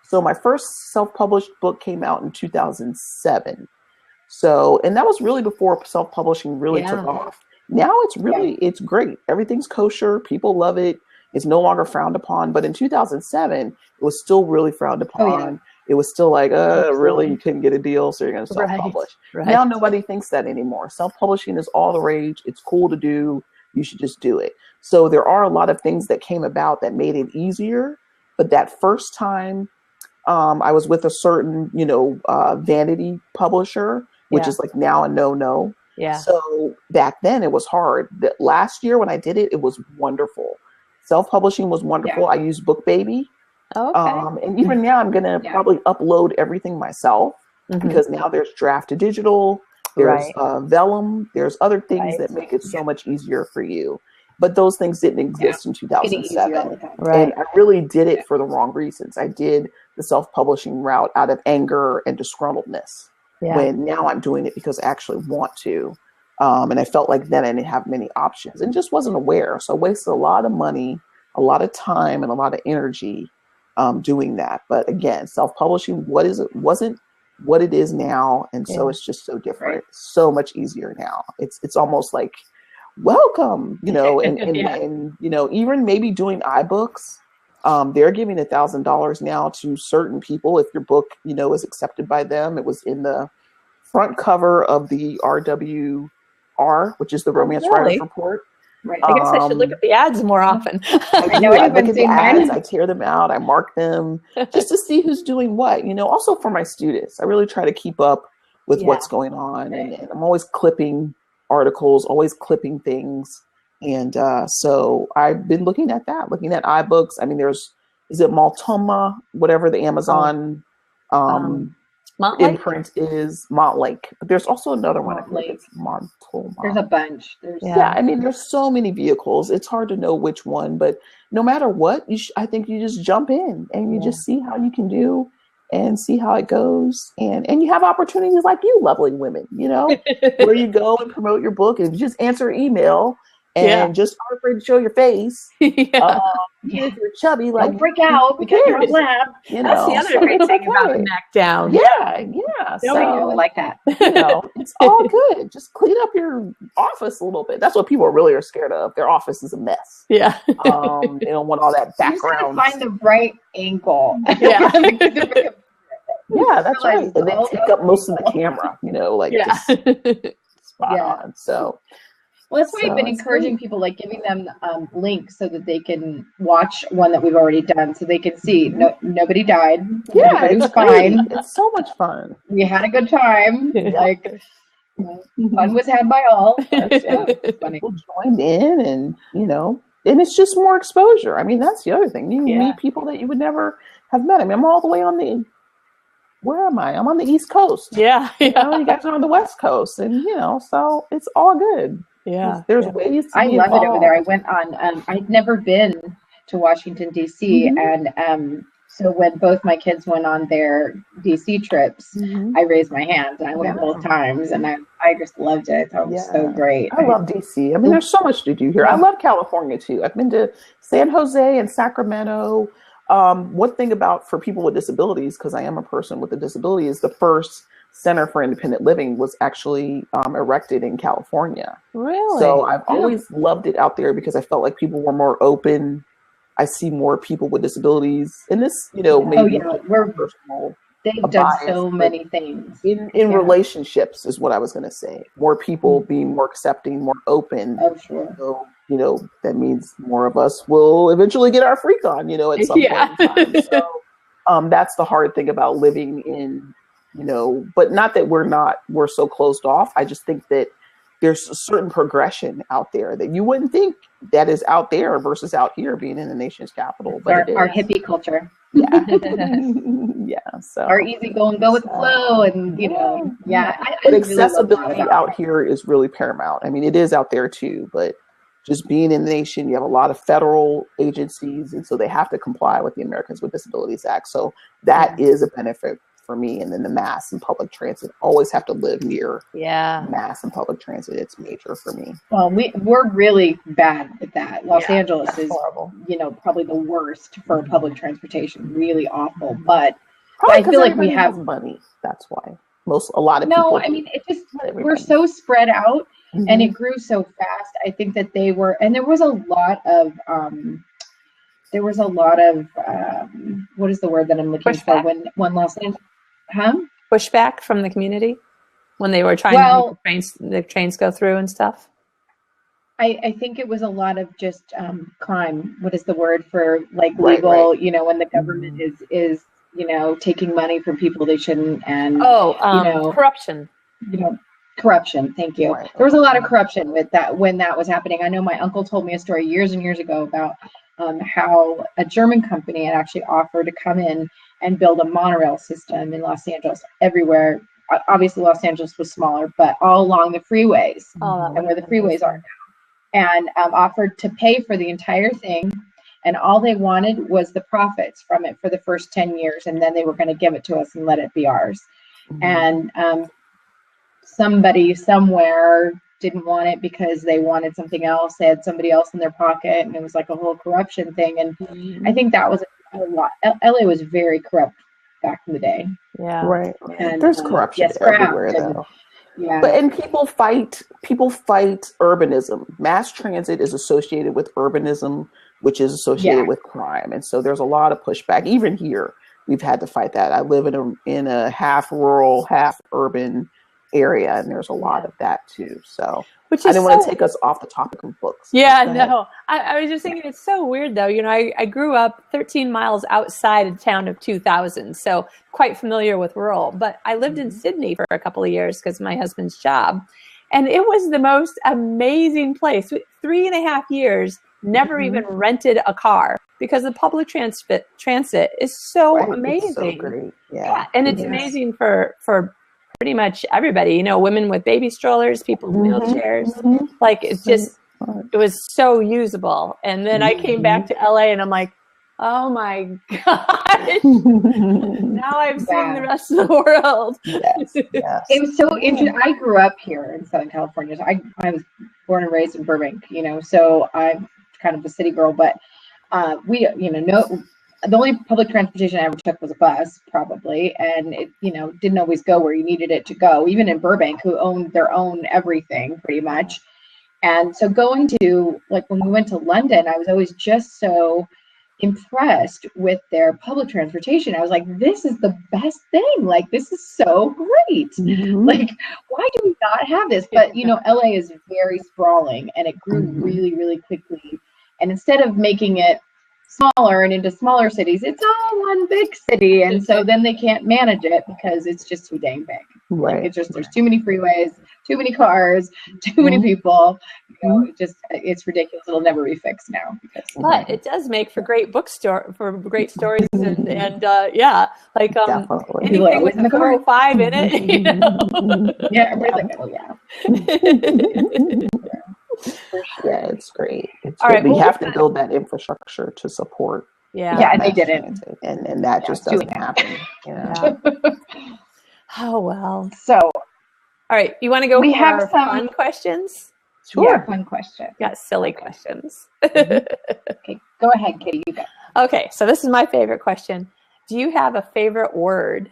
So my first self-published book came out in 2007. So, and that was really before self-publishing really took off. Now it's great. Everything's kosher. People love it. It's no longer frowned upon. But in 2007, it was still really frowned upon. It was still like, really, you couldn't get a deal, so you're going to self-publish. Right. Now nobody thinks that anymore. Self-publishing is all the rage. It's cool to do. You should just do it. So there are a lot of things that came about that made it easier. But that first time, I was with a certain, vanity publisher, which is like now a no. Yeah. So back then it was hard. Last year when I did it, it was wonderful. Self-publishing was wonderful. Yeah. I used BookBaby. Oh, okay. And even now I'm going to probably upload everything myself because now there's draft to digital, there's Vellum, there's other things that make it so much easier for you. But those things didn't exist in 2007. And I really did it for the wrong reasons. I did the self-publishing route out of anger and disgruntledness. When now I'm doing it because I actually want to. And I felt like then I didn't have many options and just wasn't aware. So I wasted a lot of money, a lot of time, and a lot of energy doing that. But again, self-publishing, wasn't what it is now. And so it's just so different. So much easier now. It's almost like, welcome, and even maybe doing iBooks. They're giving $1,000 now to certain people if your book, is accepted by them. It was in the front cover of the RWR, which is the Romance Writers Report. Right. I guess I should look at the ads more often. I look at the ads, I tear them out, I mark them just to see who's doing what. Also for my students, I really try to keep up with what's going on, and I'm always clipping articles, always clipping things. And so I've been looking at iBooks. I mean, is it Multoma, whatever the Amazon imprint is, Montlake. But there's also another one. I think it's Multoma. There's a bunch. I mean, there's so many vehicles. It's hard to know which one, but no matter what, I think you just jump in and you just see how you can do and see how it goes. And you have opportunities like you, lovely women, where you go and promote your book and just answer email. And just aren't afraid to show your face. If you're chubby, like, don't freak out because you're a Blab. That's the other great thing about the Mac Down. Yeah. So, like that. It's all good. Just clean up your office a little bit. That's what people really are scared of. Their office is a mess. Yeah. They don't want all that background. You just find the right angle. Yeah, that's right. And they take up most of the camera. Just spot on. So. Well, that's why I've been encouraging people, like giving them links so that they can watch one that we've already done, so they can see nobody died. Yeah, it's fine. It's so much fun. We had a good time. Like, fun was had by all. Funny. People joined in, and and it's just more exposure. I mean, that's the other thing. You meet people that you would never have met. I mean, I'm all the way on the where am I? I'm on the East Coast. Yeah. You know, you guys are on the West Coast, and you know, so it's all good. Yeah. There's ways to I be love it over there. I involved. went on, I'd never been to Washington, D.C. Mhm. And so when both my kids went on their D.C. trips, Mhm. I raised my hand and I went Yeah. both times, and I just loved it. I thought it was so great. I love DC. I mean, there's so much to do here. I love California too. I've been to San Jose and Sacramento. One thing about for people with disabilities, because I am a person with a disability, is the first Center for Independent Living was actually erected in California. Really? So I've always loved it out there because I felt like people were more open. I see more people with disabilities, and this, you know, maybe we're personal. They've done so many things In relationships is what I was going to say. More people being more accepting, more open. Oh, sure. So, you know, that means more of us will eventually get our freak on, you know, at some point in time. So that's the hard thing about living in, you know, but not that we're so closed off. I just think that there's a certain progression out there that you wouldn't think that is out there versus out here being in the nation's capital. But our hippie culture. Yeah. Yeah. So our easy go with the flow, and you know, but accessibility out here is really paramount. I mean, it is out there too, but just being in the nation, you have a lot of federal agencies, and so they have to comply with the Americans with Disabilities Act. So that is a benefit for me. And then the mass and public transit, always have to live near mass and public transit. It's major for me. Well, we're really bad at that. Los Angeles is horrible. You know, probably the worst for public transportation. Really awful. But probably I feel like we have money. That's why a lot of people. No, I mean, it just we're so spread out, and it grew so fast. I think that they were, and there was a lot of what is the word that I'm looking for when Los Angeles. Pushback from the community when they were trying to make the trains go through and stuff. I think it was a lot of just crime. What is the word for like legal? You know, when the government is you know, taking money from people they shouldn't, and you know, corruption. You know, corruption. Thank you. There was a lot of corruption with that when that was happening. I know my uncle told me a story years and years ago about how a German company had actually offered to come in and build a monorail system in Los Angeles, everywhere. Obviously, Los Angeles was smaller, but all along the freeways and where the freeways are now, and offered to pay for the entire thing. And all they wanted was the profits from it for the first 10 years. And then they were going to give it to us and let it be ours. And somebody somewhere didn't want it because they wanted something else. They had somebody else in their pocket, and it was like a whole corruption thing. And I think that was a lot. LA was very corrupt back in the day. Yeah. Right. And there's corruption everywhere though. Yeah. And people fight urbanism. Mass transit is associated with urbanism, which is associated with crime. And so there's a lot of pushback. Even here, we've had to fight that. I live in a half rural, half urban area, and there's a lot of that too. So I didn't want to take us off the topic of books. Yeah, no. I was just thinking it's so weird though. You know, I grew up 13 miles outside of town of 2000, so quite familiar with rural. But I lived in Sydney for a couple of years because of my husband's job. And it was the most amazing place. 3.5 years, never even rented a car because the public transit is so amazing. It's so great. Yeah. And it's amazing for pretty much everybody, you know, women with baby strollers, people in wheelchairs. Like it was so usable. And then I came back to LA and I'm like, oh my gosh, now I've seen the rest of the world. Yes. It was so interesting. I grew up here in Southern California. So I was born and raised in Burbank, you know, so I'm kind of a city girl, but we, you know, the only public transportation I ever took was a bus, probably, and it, you know, didn't always go where you needed it to go, even in Burbank, who owned their own everything pretty much. And so going to, like, when we went to London, I was always just so impressed with their public transportation. I was like, this is the best thing. Like, this is so great. Like, why do we not have this? But, you know, LA is very sprawling, and it grew really, really quickly. And instead of making it smaller and into smaller cities, it's all one big city. And so then they can't manage it because it's just too dang big. Right. Like it's just, there's too many freeways, too many cars, too many people. You know, it's ridiculous. It'll never be fixed now. But it does make for great for great stories and yeah, like Definitely. anything with the 405 in it. You know? Yeah, everybody's like, oh yeah. For sure. Yeah, it's great. It's All great. right, But you well, have to build that infrastructure to support. Yeah, and they didn't. And that just doesn't happen. You know? Oh well. So, all right, you want to go we for have our some fun questions? Sure. Yeah, fun question. Got silly questions. Okay, go ahead, Kitty. You go. Okay, so this is my favorite question. Do you have a favorite word?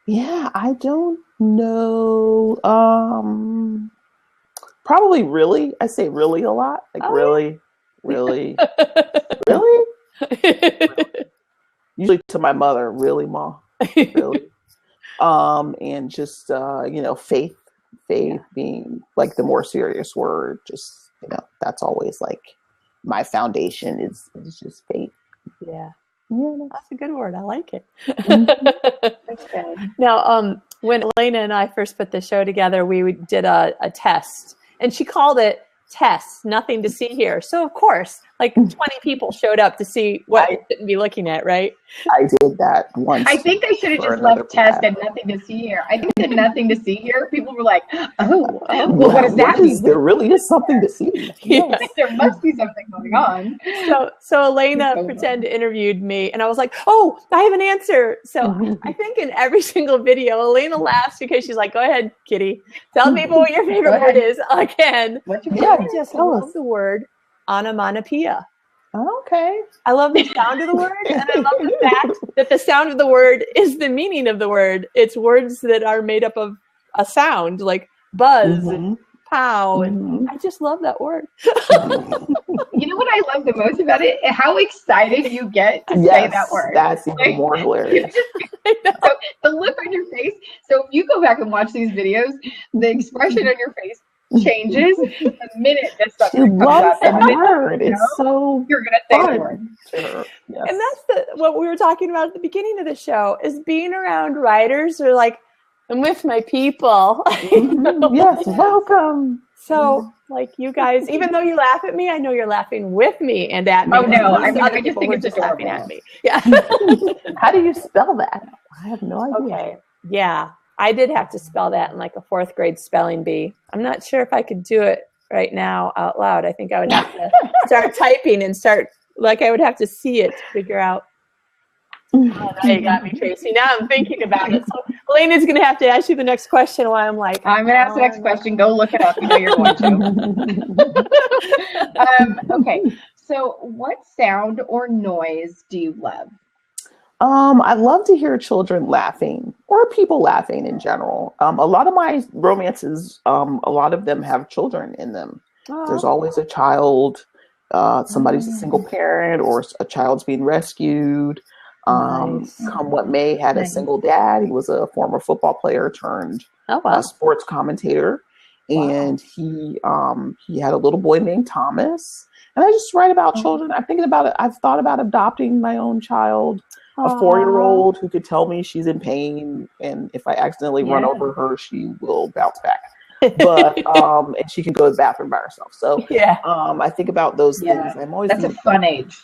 Yeah, I don't know. Probably really. I say really a lot. Like really. Really? Usually to my mother, really, Ma? Really? And just faith being like the more serious word. Just that's always like my foundation is just faith. Yeah, that's a good word. I like it. That's good. Now, when Elena and I first put the show together, we did a test, and she called it "Test, Nothing to See Here." So, of course, like 20 people showed up to see what we shouldn't be looking at, right? I did that once. I think I should have just left test and nothing to see here. I think the nothing to see here, people were like, oh, well, what does that mean? There really is something to see. Yeah. There must be something going on. So Elena pretend interviewed me, and I was like, oh, I have an answer. So I think in every single video, Elena laughs because she's like, go ahead, Kitty. Tell people what your favorite word is again. I just love the word onomatopoeia. Okay. I love the sound of the word, and I love the fact that the sound of the word is the meaning of the word. It's words that are made up of a sound, like buzz and pow, and I just love that word. You know what I love the most about it? How excited you get to say that word. That's even more hilarious. So the look on your face. So if you go back and watch these videos, the expression on your face changes the minute this something comes up. And word. It's so you're gonna say the word. Sure. Yes. And that's what we were talking about at the beginning of the show is being around writers who are like, I'm with my people. Yes, welcome. So, like you guys, even though you laugh at me, I know you're laughing with me and at me. Oh no, I mean, just think it's just laughing at me. Yeah. How do you spell that? I have no idea. Okay. Yeah. I did have to spell that in like a 4th grade spelling bee. I'm not sure if I could do it right now out loud. I think I would have to start typing and I would have to see it to figure out. Oh, now you got me, Tracee. Now I'm thinking about it. So Elena's going to have to ask you the next question while I'm like. I'm going to ask the next question. Go look it up. You know you're going to. Okay. So what sound or noise do you love? I love to hear children laughing or people laughing in general. A lot of my romances, a lot of them have children in them. Oh. There's always a child, somebody's a single parent or a child's being rescued. Come what may, had a single dad. He was a former football player turned sports commentator. And he had a little boy named Thomas. And I just write about children. I'm thinking about it. I've thought about adopting my own child. A 4-year-old who could tell me she's in pain, and if I accidentally run over her, she will bounce back. But and she can go to the bathroom by herself. So I think about those things. I'm always that's a fun age.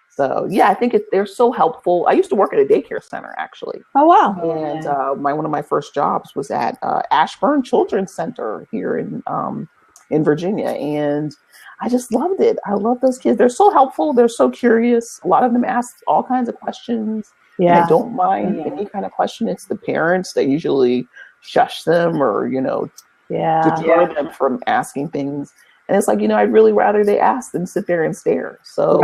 So I think they're so helpful. I used to work at a daycare center actually. Oh wow! And one of my first jobs was at Ashburn Children's Center here in Virginia, and I just loved it. I love those kids. They're so helpful. They're so curious. A lot of them ask all kinds of questions. Yeah. And I don't mind any kind of question. It's the parents that usually shush them or, deter them from asking things. And it's like, I'd really rather they ask than sit there and stare. So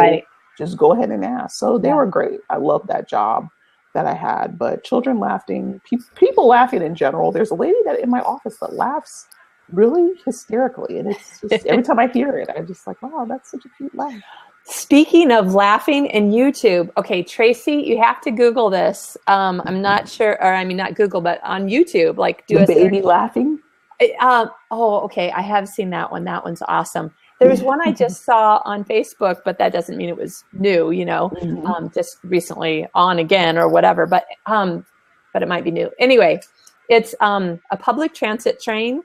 just go ahead and ask. So they were great. I love that job that I had. But children laughing, people laughing in general. There's a lady in my office that laughs really hysterically, and it's just every time I hear it, I'm just like, wow, that's such a cute laugh. Speaking of laughing and YouTube, okay, Tracee, you have to Google this. I'm not sure, or I mean, not Google, but on YouTube, like do the baby laughing. Okay, I have seen that one. That one's awesome. There's one I just saw on Facebook, but that doesn't mean it was new, just recently on again or whatever, but it might be new. Anyway, it's a public transit train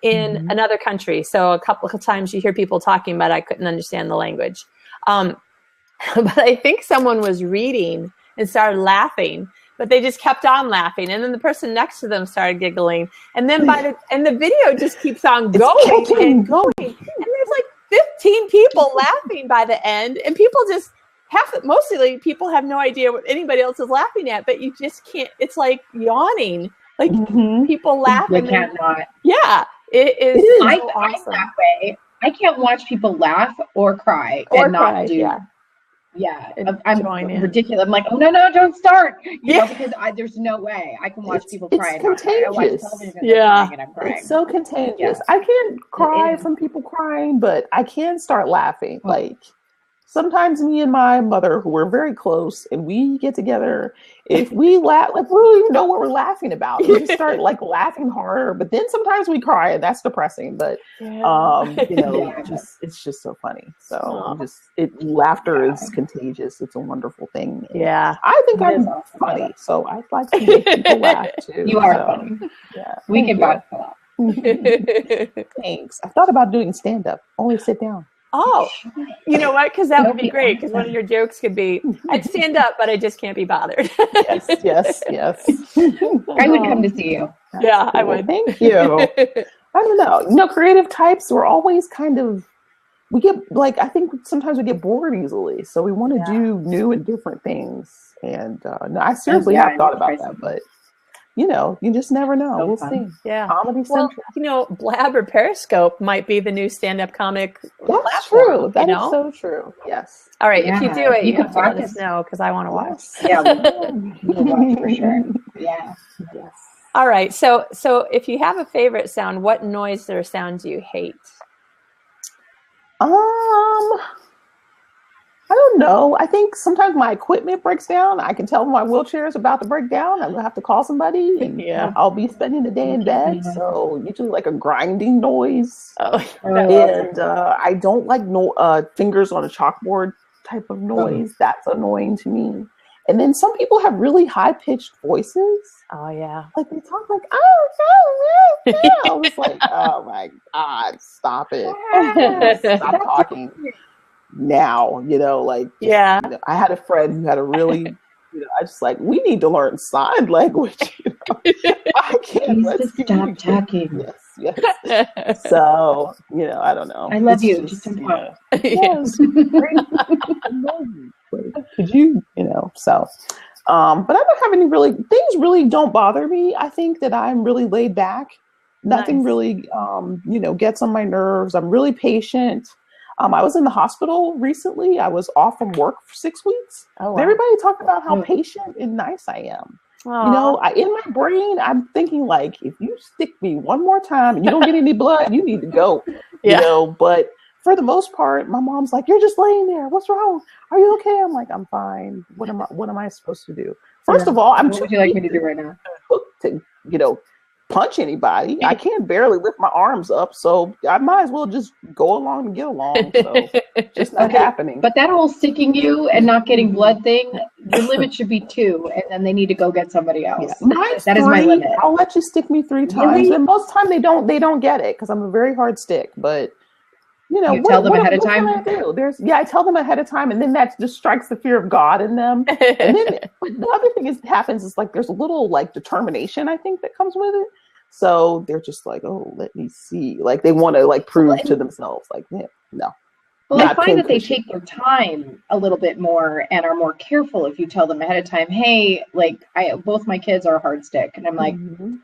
in another country. So a couple of times you hear people talking, but I couldn't understand the language. But I think someone was reading and started laughing, but they just kept on laughing. And then the person next to them started giggling. And then the video just keeps on going and going. And there's like 15 people laughing by the end. And people just mostly people have no idea what anybody else is laughing at, but you just can't, it's like yawning. Like people laugh. They can't not. Yeah. It is so awesome. I'm that way. I can't watch people laugh or cry not do. Yeah, I'm ridiculous. I'm like, oh no, don't start. Because there's no way I can watch people cry. It's contagious. I watch television and I'm crying. It's so contagious. I can't cry from people crying, but I can start laughing. Like sometimes me and my mother, who are very close, and we get together, if we laugh, like we don't even know what we're laughing about. We just start like laughing harder, but then sometimes we cry, and that's depressing. But it's just so funny. So laughter is contagious. It's a wonderful thing. Yeah, I think I'm funny, so I like to make people laugh too. You are funny. Yeah, we can both laugh. Thanks. I thought about doing stand up. Only sit down. Oh, you know what? Because that would be great. Because one of your jokes could be, I'd stand up, but I just can't be bothered. Yes. I would come to see you. Yeah, I would. Thank you. I don't know. Creative types, we're always we get like, I think sometimes we get bored easily. So we want to do new and different things. And I seriously have thought about that, but you just never know. So we'll fun. see. Yeah. Comedy Central. Blab or Periscope might be the new stand-up comic. That's true. That is so true. Yes. All right. If you do it, you can have to let us know because I want to watch. Yeah, we'll watch for sure. Yeah. Yes. All right. So if you have a favorite sound, what noise or sound do you hate? I don't know. I think sometimes my equipment breaks down. I can tell my wheelchair is about to break down. I'm going to have to call somebody, and I'll be spending the day in bed. So usually like a grinding noise. And I don't like fingers on a chalkboard type of noise. That's annoying to me. And then some people have really high-pitched voices. Oh, yeah. Like they talk like, I was like, oh my God, stop it. Stop talking. Now, I had a friend who had a really, I just like, we need to learn sign language. I can't. Let's stop talking. Yes. So, I don't know. I love you. Just don't talk. Yes. Could you, so, but I don't have any things really don't bother me. I think that I'm really laid back. Nothing really, gets on my nerves. I'm really patient. I was in the hospital recently. I was off from work for 6 weeks. Oh, wow. Everybody talked about how patient and nice I am. Aww. In my brain, I'm thinking like, if you stick me one more time and you don't get any blood, you need to go. But for the most part, my mom's like, you're just laying there. What's wrong? Are you okay? I'm like, I'm fine. What am I supposed to do? First of all, what would you like me to do right now? To punch anybody. I can't barely lift my arms up, so I might as well just go along and get along. So just not happening. But that whole sticking you and not getting blood thing, the limit should be 2, and then they need to go get somebody else. Yeah. That is my limit. I'll let you stick me 3 times, really? And most of the time they don't get it because I'm a very hard stick. But you tell them ahead of time. I tell them ahead of time, and then that just strikes the fear of God in them. And then the other thing happens is like there's a little like determination I think that comes with it. So they're just like, oh, let me see. Like they want to like prove to themselves, like, no. Well, I find that they take their time a little bit more and are more careful if you tell them ahead of time, hey, like both my kids are a hard stick. And I'm like,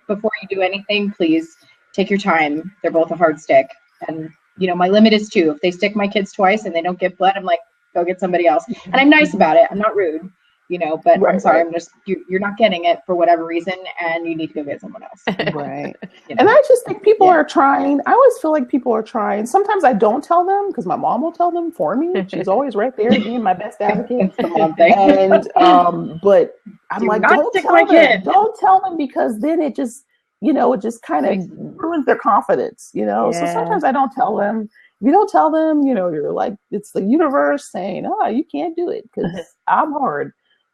before you do anything, please take your time. They're both a hard stick. And my limit is 2. If they stick my kids twice and they don't get blood, I'm like, go get somebody else. And I'm nice about it. I'm not rude, but I'm sorry. I'm just, you're not getting it for whatever reason, and you need to go get someone else. Right. And I just think people are trying. I always feel like people are trying. Sometimes I don't tell them because my mom will tell them for me. She's always right there being my best advocate. It's the mom thing. And, but I'm like, don't tell them. Don't tell them because then it just, it just kind of ruins their confidence, So sometimes I don't tell them. If you don't tell them, you're like, it's the universe saying, oh, you can't do it because I'm hard.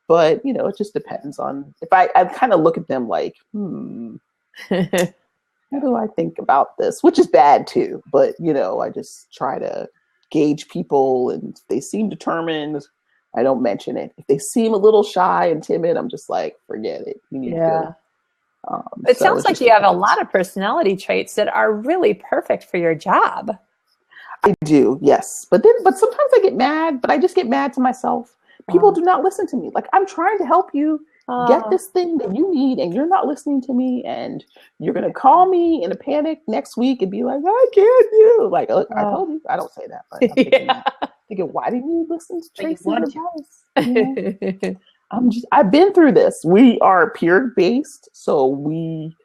But, it just depends on if I kind of look at them like, how do I think about this? Which is bad too. But, I just try to gauge people, and if they seem determined, I don't mention it. If they seem a little shy and timid, I'm just like, forget it. You need to go. It sounds like you have a lot of personality traits that are really perfect for your job. I do, yes. But sometimes I get mad, but I just get mad to myself. People do not listen to me. Like, I'm trying to help you get this thing that you need, and you're not listening to me, and you're going to call me in a panic next week and be like, I can't do. Like, I told you. I don't say that, but I'm thinking, why didn't you listen to Tracee's advice? I've been through this. We are peer-based, so we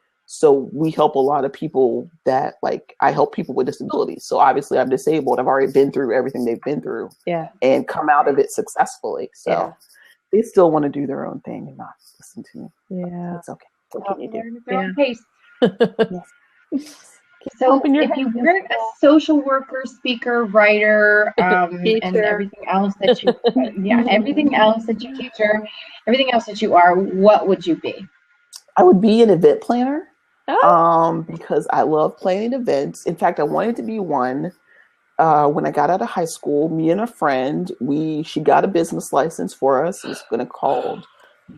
help a lot of people that, like, I help people with disabilities. So obviously I'm disabled. I've already been through everything they've been through and come out of it successly. So they still want to do their own thing and not listen to me. Yeah. It's okay. What can you do? Their own pace. So if you weren't a social worker, speaker, writer, and everything else that you, everything else that you teacher, everything else that you are, what would you be? I would be an event planner. Because I love planning events. In fact, I wanted to be one when I got out of high school. Me and a friend, she got a business license for us. It was going to called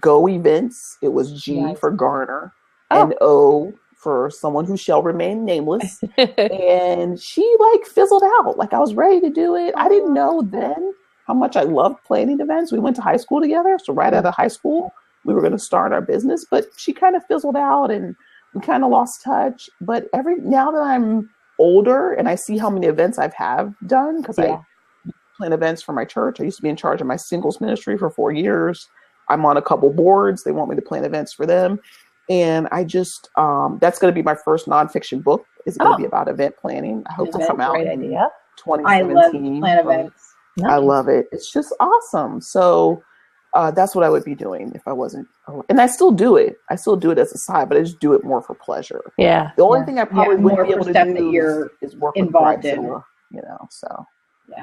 Go Events. It was G for Garner and O for someone who shall remain nameless. And she fizzled out. Like, I was ready to do it. I didn't know then how much I loved planning events. We went to high school together. So right out of high school, we were going to start our business, but she kind of fizzled out and we kind of lost touch. But now that I'm older and I see how many events I've done, because I plan events for my church. I used to be in charge of my singles ministry for 4 years. I'm on a couple boards. They want me to plan events for them. And I just, that's going to be my first nonfiction book. It's going to be about event planning. I hope to come out in 2017. I love plan events. I love it. It's just awesome. So that's what I would be doing if I wasn't. And I still do it. I still do it as a side, but I just do it more for pleasure. Yeah. The only thing I probably wouldn't be able to do is work involved with in. So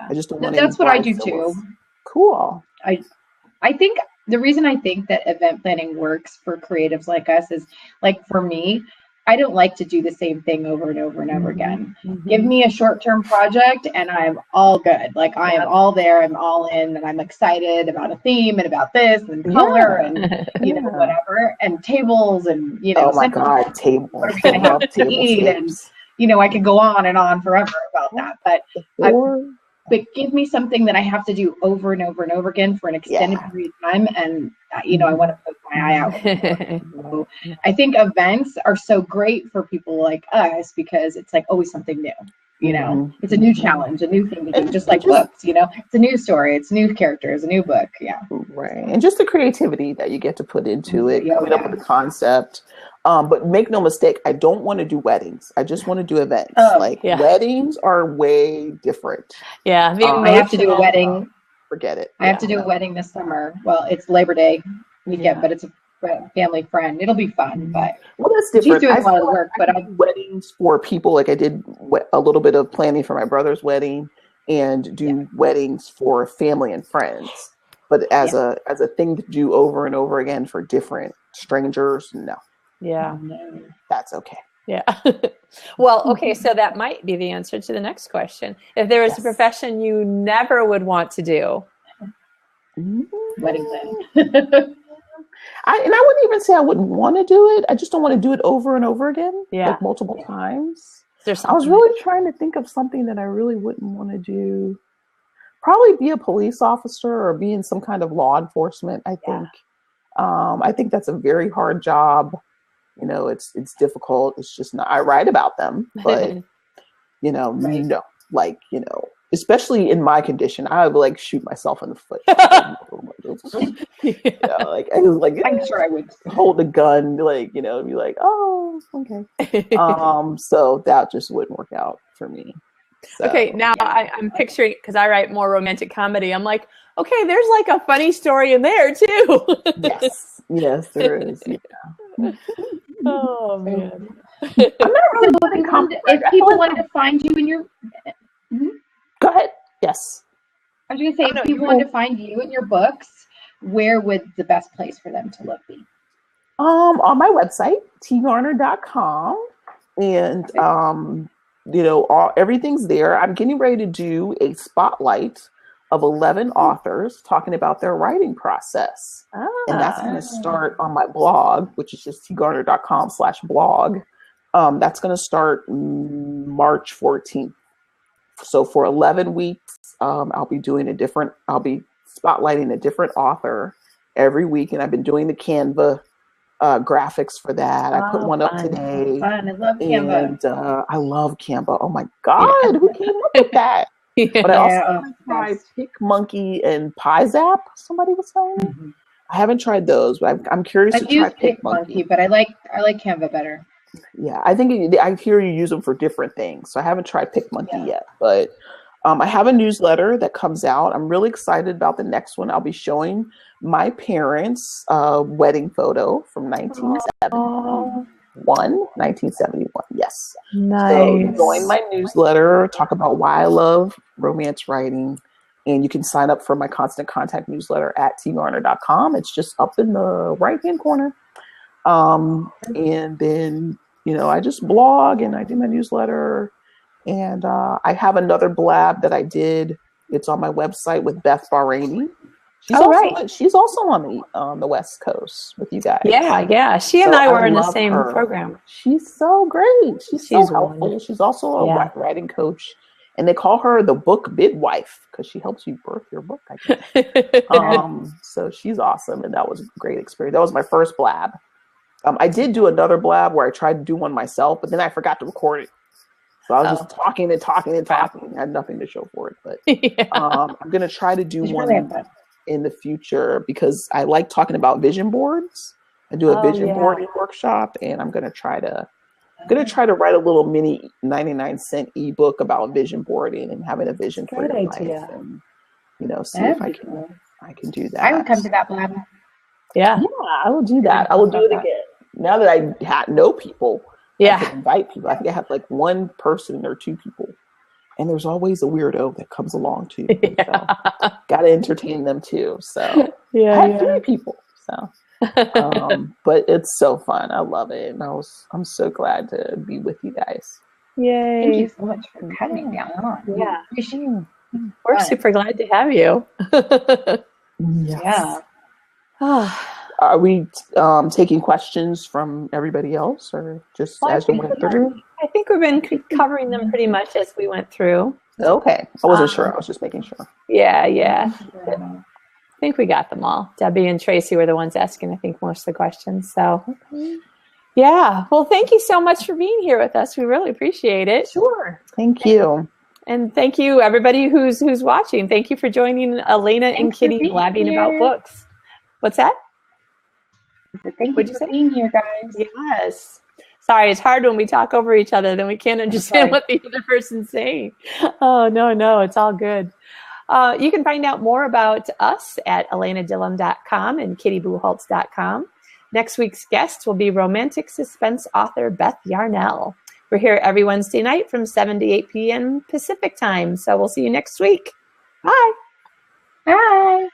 I just don't want That's what I do too. Cool. I think the reason I think that event planning works for creatives like us is, like, for me, I don't like to do the same thing over and over and over again. Give me a short-term project and I'm all good. Like, I am all there, I'm all in, and I'm excited about a theme and about this and color and, whatever, and tables and, oh my God, tables. What are we going to have to eat? And, I could go on and on forever about that. But give me something that I have to do over and over and over again for an extended period of time. And, I want to poke my eye out. So I think events are so great for people like us because it's like always something new. It's a new challenge, a new thing to do, just like books, it's a new story, it's new characters, a new book. Yeah. Right. And just the creativity that you get to put into it, coming up with the concept. But make no mistake, I don't want to do weddings. I just want to do events. Weddings are way different. Yeah. I have to do a wedding. Forget it. I have to do a wedding this summer. Well, it's Labor Day weekend, but it's a family friend. It'll be fun, but that's different. She's doing a lot of work. But I do weddings for people. Like, I did a little bit of planning for my brother's wedding, and do weddings for family and friends. But as a thing to do over and over again for different strangers, no. Yeah, that's okay. Yeah. Well, okay. So that might be the answer to the next question. If there was a profession you never would want to do, wedding planning. I wouldn't even say I wouldn't want to do it. I just don't want to do it over and over again, like multiple times. I was really trying to think of something that I really wouldn't want to do. Probably be a police officer or be in some kind of law enforcement. I think. I think that's a very hard job. It's difficult. It's just not. I write about them, but especially in my condition, I would shoot myself in the foot. I'm sure I would hold a gun, be like, oh, okay. So that just wouldn't work out for me. So, okay, now I'm picturing, because I write more romantic comedy. I'm like, okay, there's a funny story in there too. Yes, there is. Yeah. Oh man, I'm not really looking. If people wanted to find you in your, Yes. I was going to say, if people want to find you and your books, where would the best place for them to look be? On my website, tgarner.com. And, everything's there. I'm getting ready to do a spotlight of 11 authors talking about their writing process. And that's going to start on my blog, which is just tgarner.com/blog. That's going to start March 14th. So for 11 weeks, I'll be spotlighting a different author every week. And I've been doing the Canva graphics for that. I put one up today. Fun. I love Canva. And I love Canva. Oh my God, who came up with that? But I also tried PicMonkey and PieZap, somebody was saying. Mm-hmm. I haven't tried those, but I'm curious to try PicMonkey. But I like Canva better. Yeah, I hear you use them for different things. So I haven't tried PicMonkey yet, but I have a newsletter that comes out. I'm really excited about the next one. I'll be showing my parents' wedding photo from 1971. Yes. Nice. So join my newsletter, talk about why I love romance writing. And you can sign up for my Constant Contact newsletter at tgarner.com. It's just up in the right-hand corner. And then, I just blog and I do my newsletter. And I have another blab that I did. It's on my website with Beth Bahraini. She's also on the West Coast with you guys. Yeah. She and I were in the same program. She's so great. She's so helpful. Wonderful. She's also a writing coach. And they call her the book midwife because she helps you birth your book, I guess. So she's awesome. And that was a great experience. That was my first blab. I did do another blab where I tried to do one myself, but then I forgot to record it. So I was just talking and talking and talking. I had nothing to show for it. But I'm going to try to do one in the future because I like talking about vision boards. I do a vision boarding workshop, and I'm going to try to write a little mini 99-cent ebook about vision boarding and having a vision for your life. And, see if I can do that. I would come to that blab. Yeah, I will do that. I will do it again. Now that I know people. I can invite people. I think I have like one person or two people. And there's always a weirdo that comes along too. So, got to entertain them too. So I have 3 people. So, but it's so fun. I love it. And I'm so glad to be with you guys. Yay. Thank you so much for coming down. Yeah. We're super glad to have you. Yeah. Are we taking questions from everybody else or just as we went through? I think we've been covering them pretty much as we went through. Okay. I wasn't sure. I was just making sure. Yeah. I think we got them all. Debbie and Tracee were the ones asking, I think, most of the questions. So, yeah. Well, thank you so much for being here with us. We really appreciate it. Sure. Thank you. And thank you, everybody who's watching. Thank you for joining Elena and Kitty blabbing about books. What's that? Thank you for being here, guys. Yes. Sorry, it's hard when we talk over each other, then we can't understand what the other person's saying. Oh, no, it's all good. You can find out more about us at elenadillon.com and kittybuholtz.com. Next week's guest will be romantic suspense author Beth Yarnell. We're here every Wednesday night from 7 to 8 p.m. Pacific time. So we'll see you next week. Bye. Bye.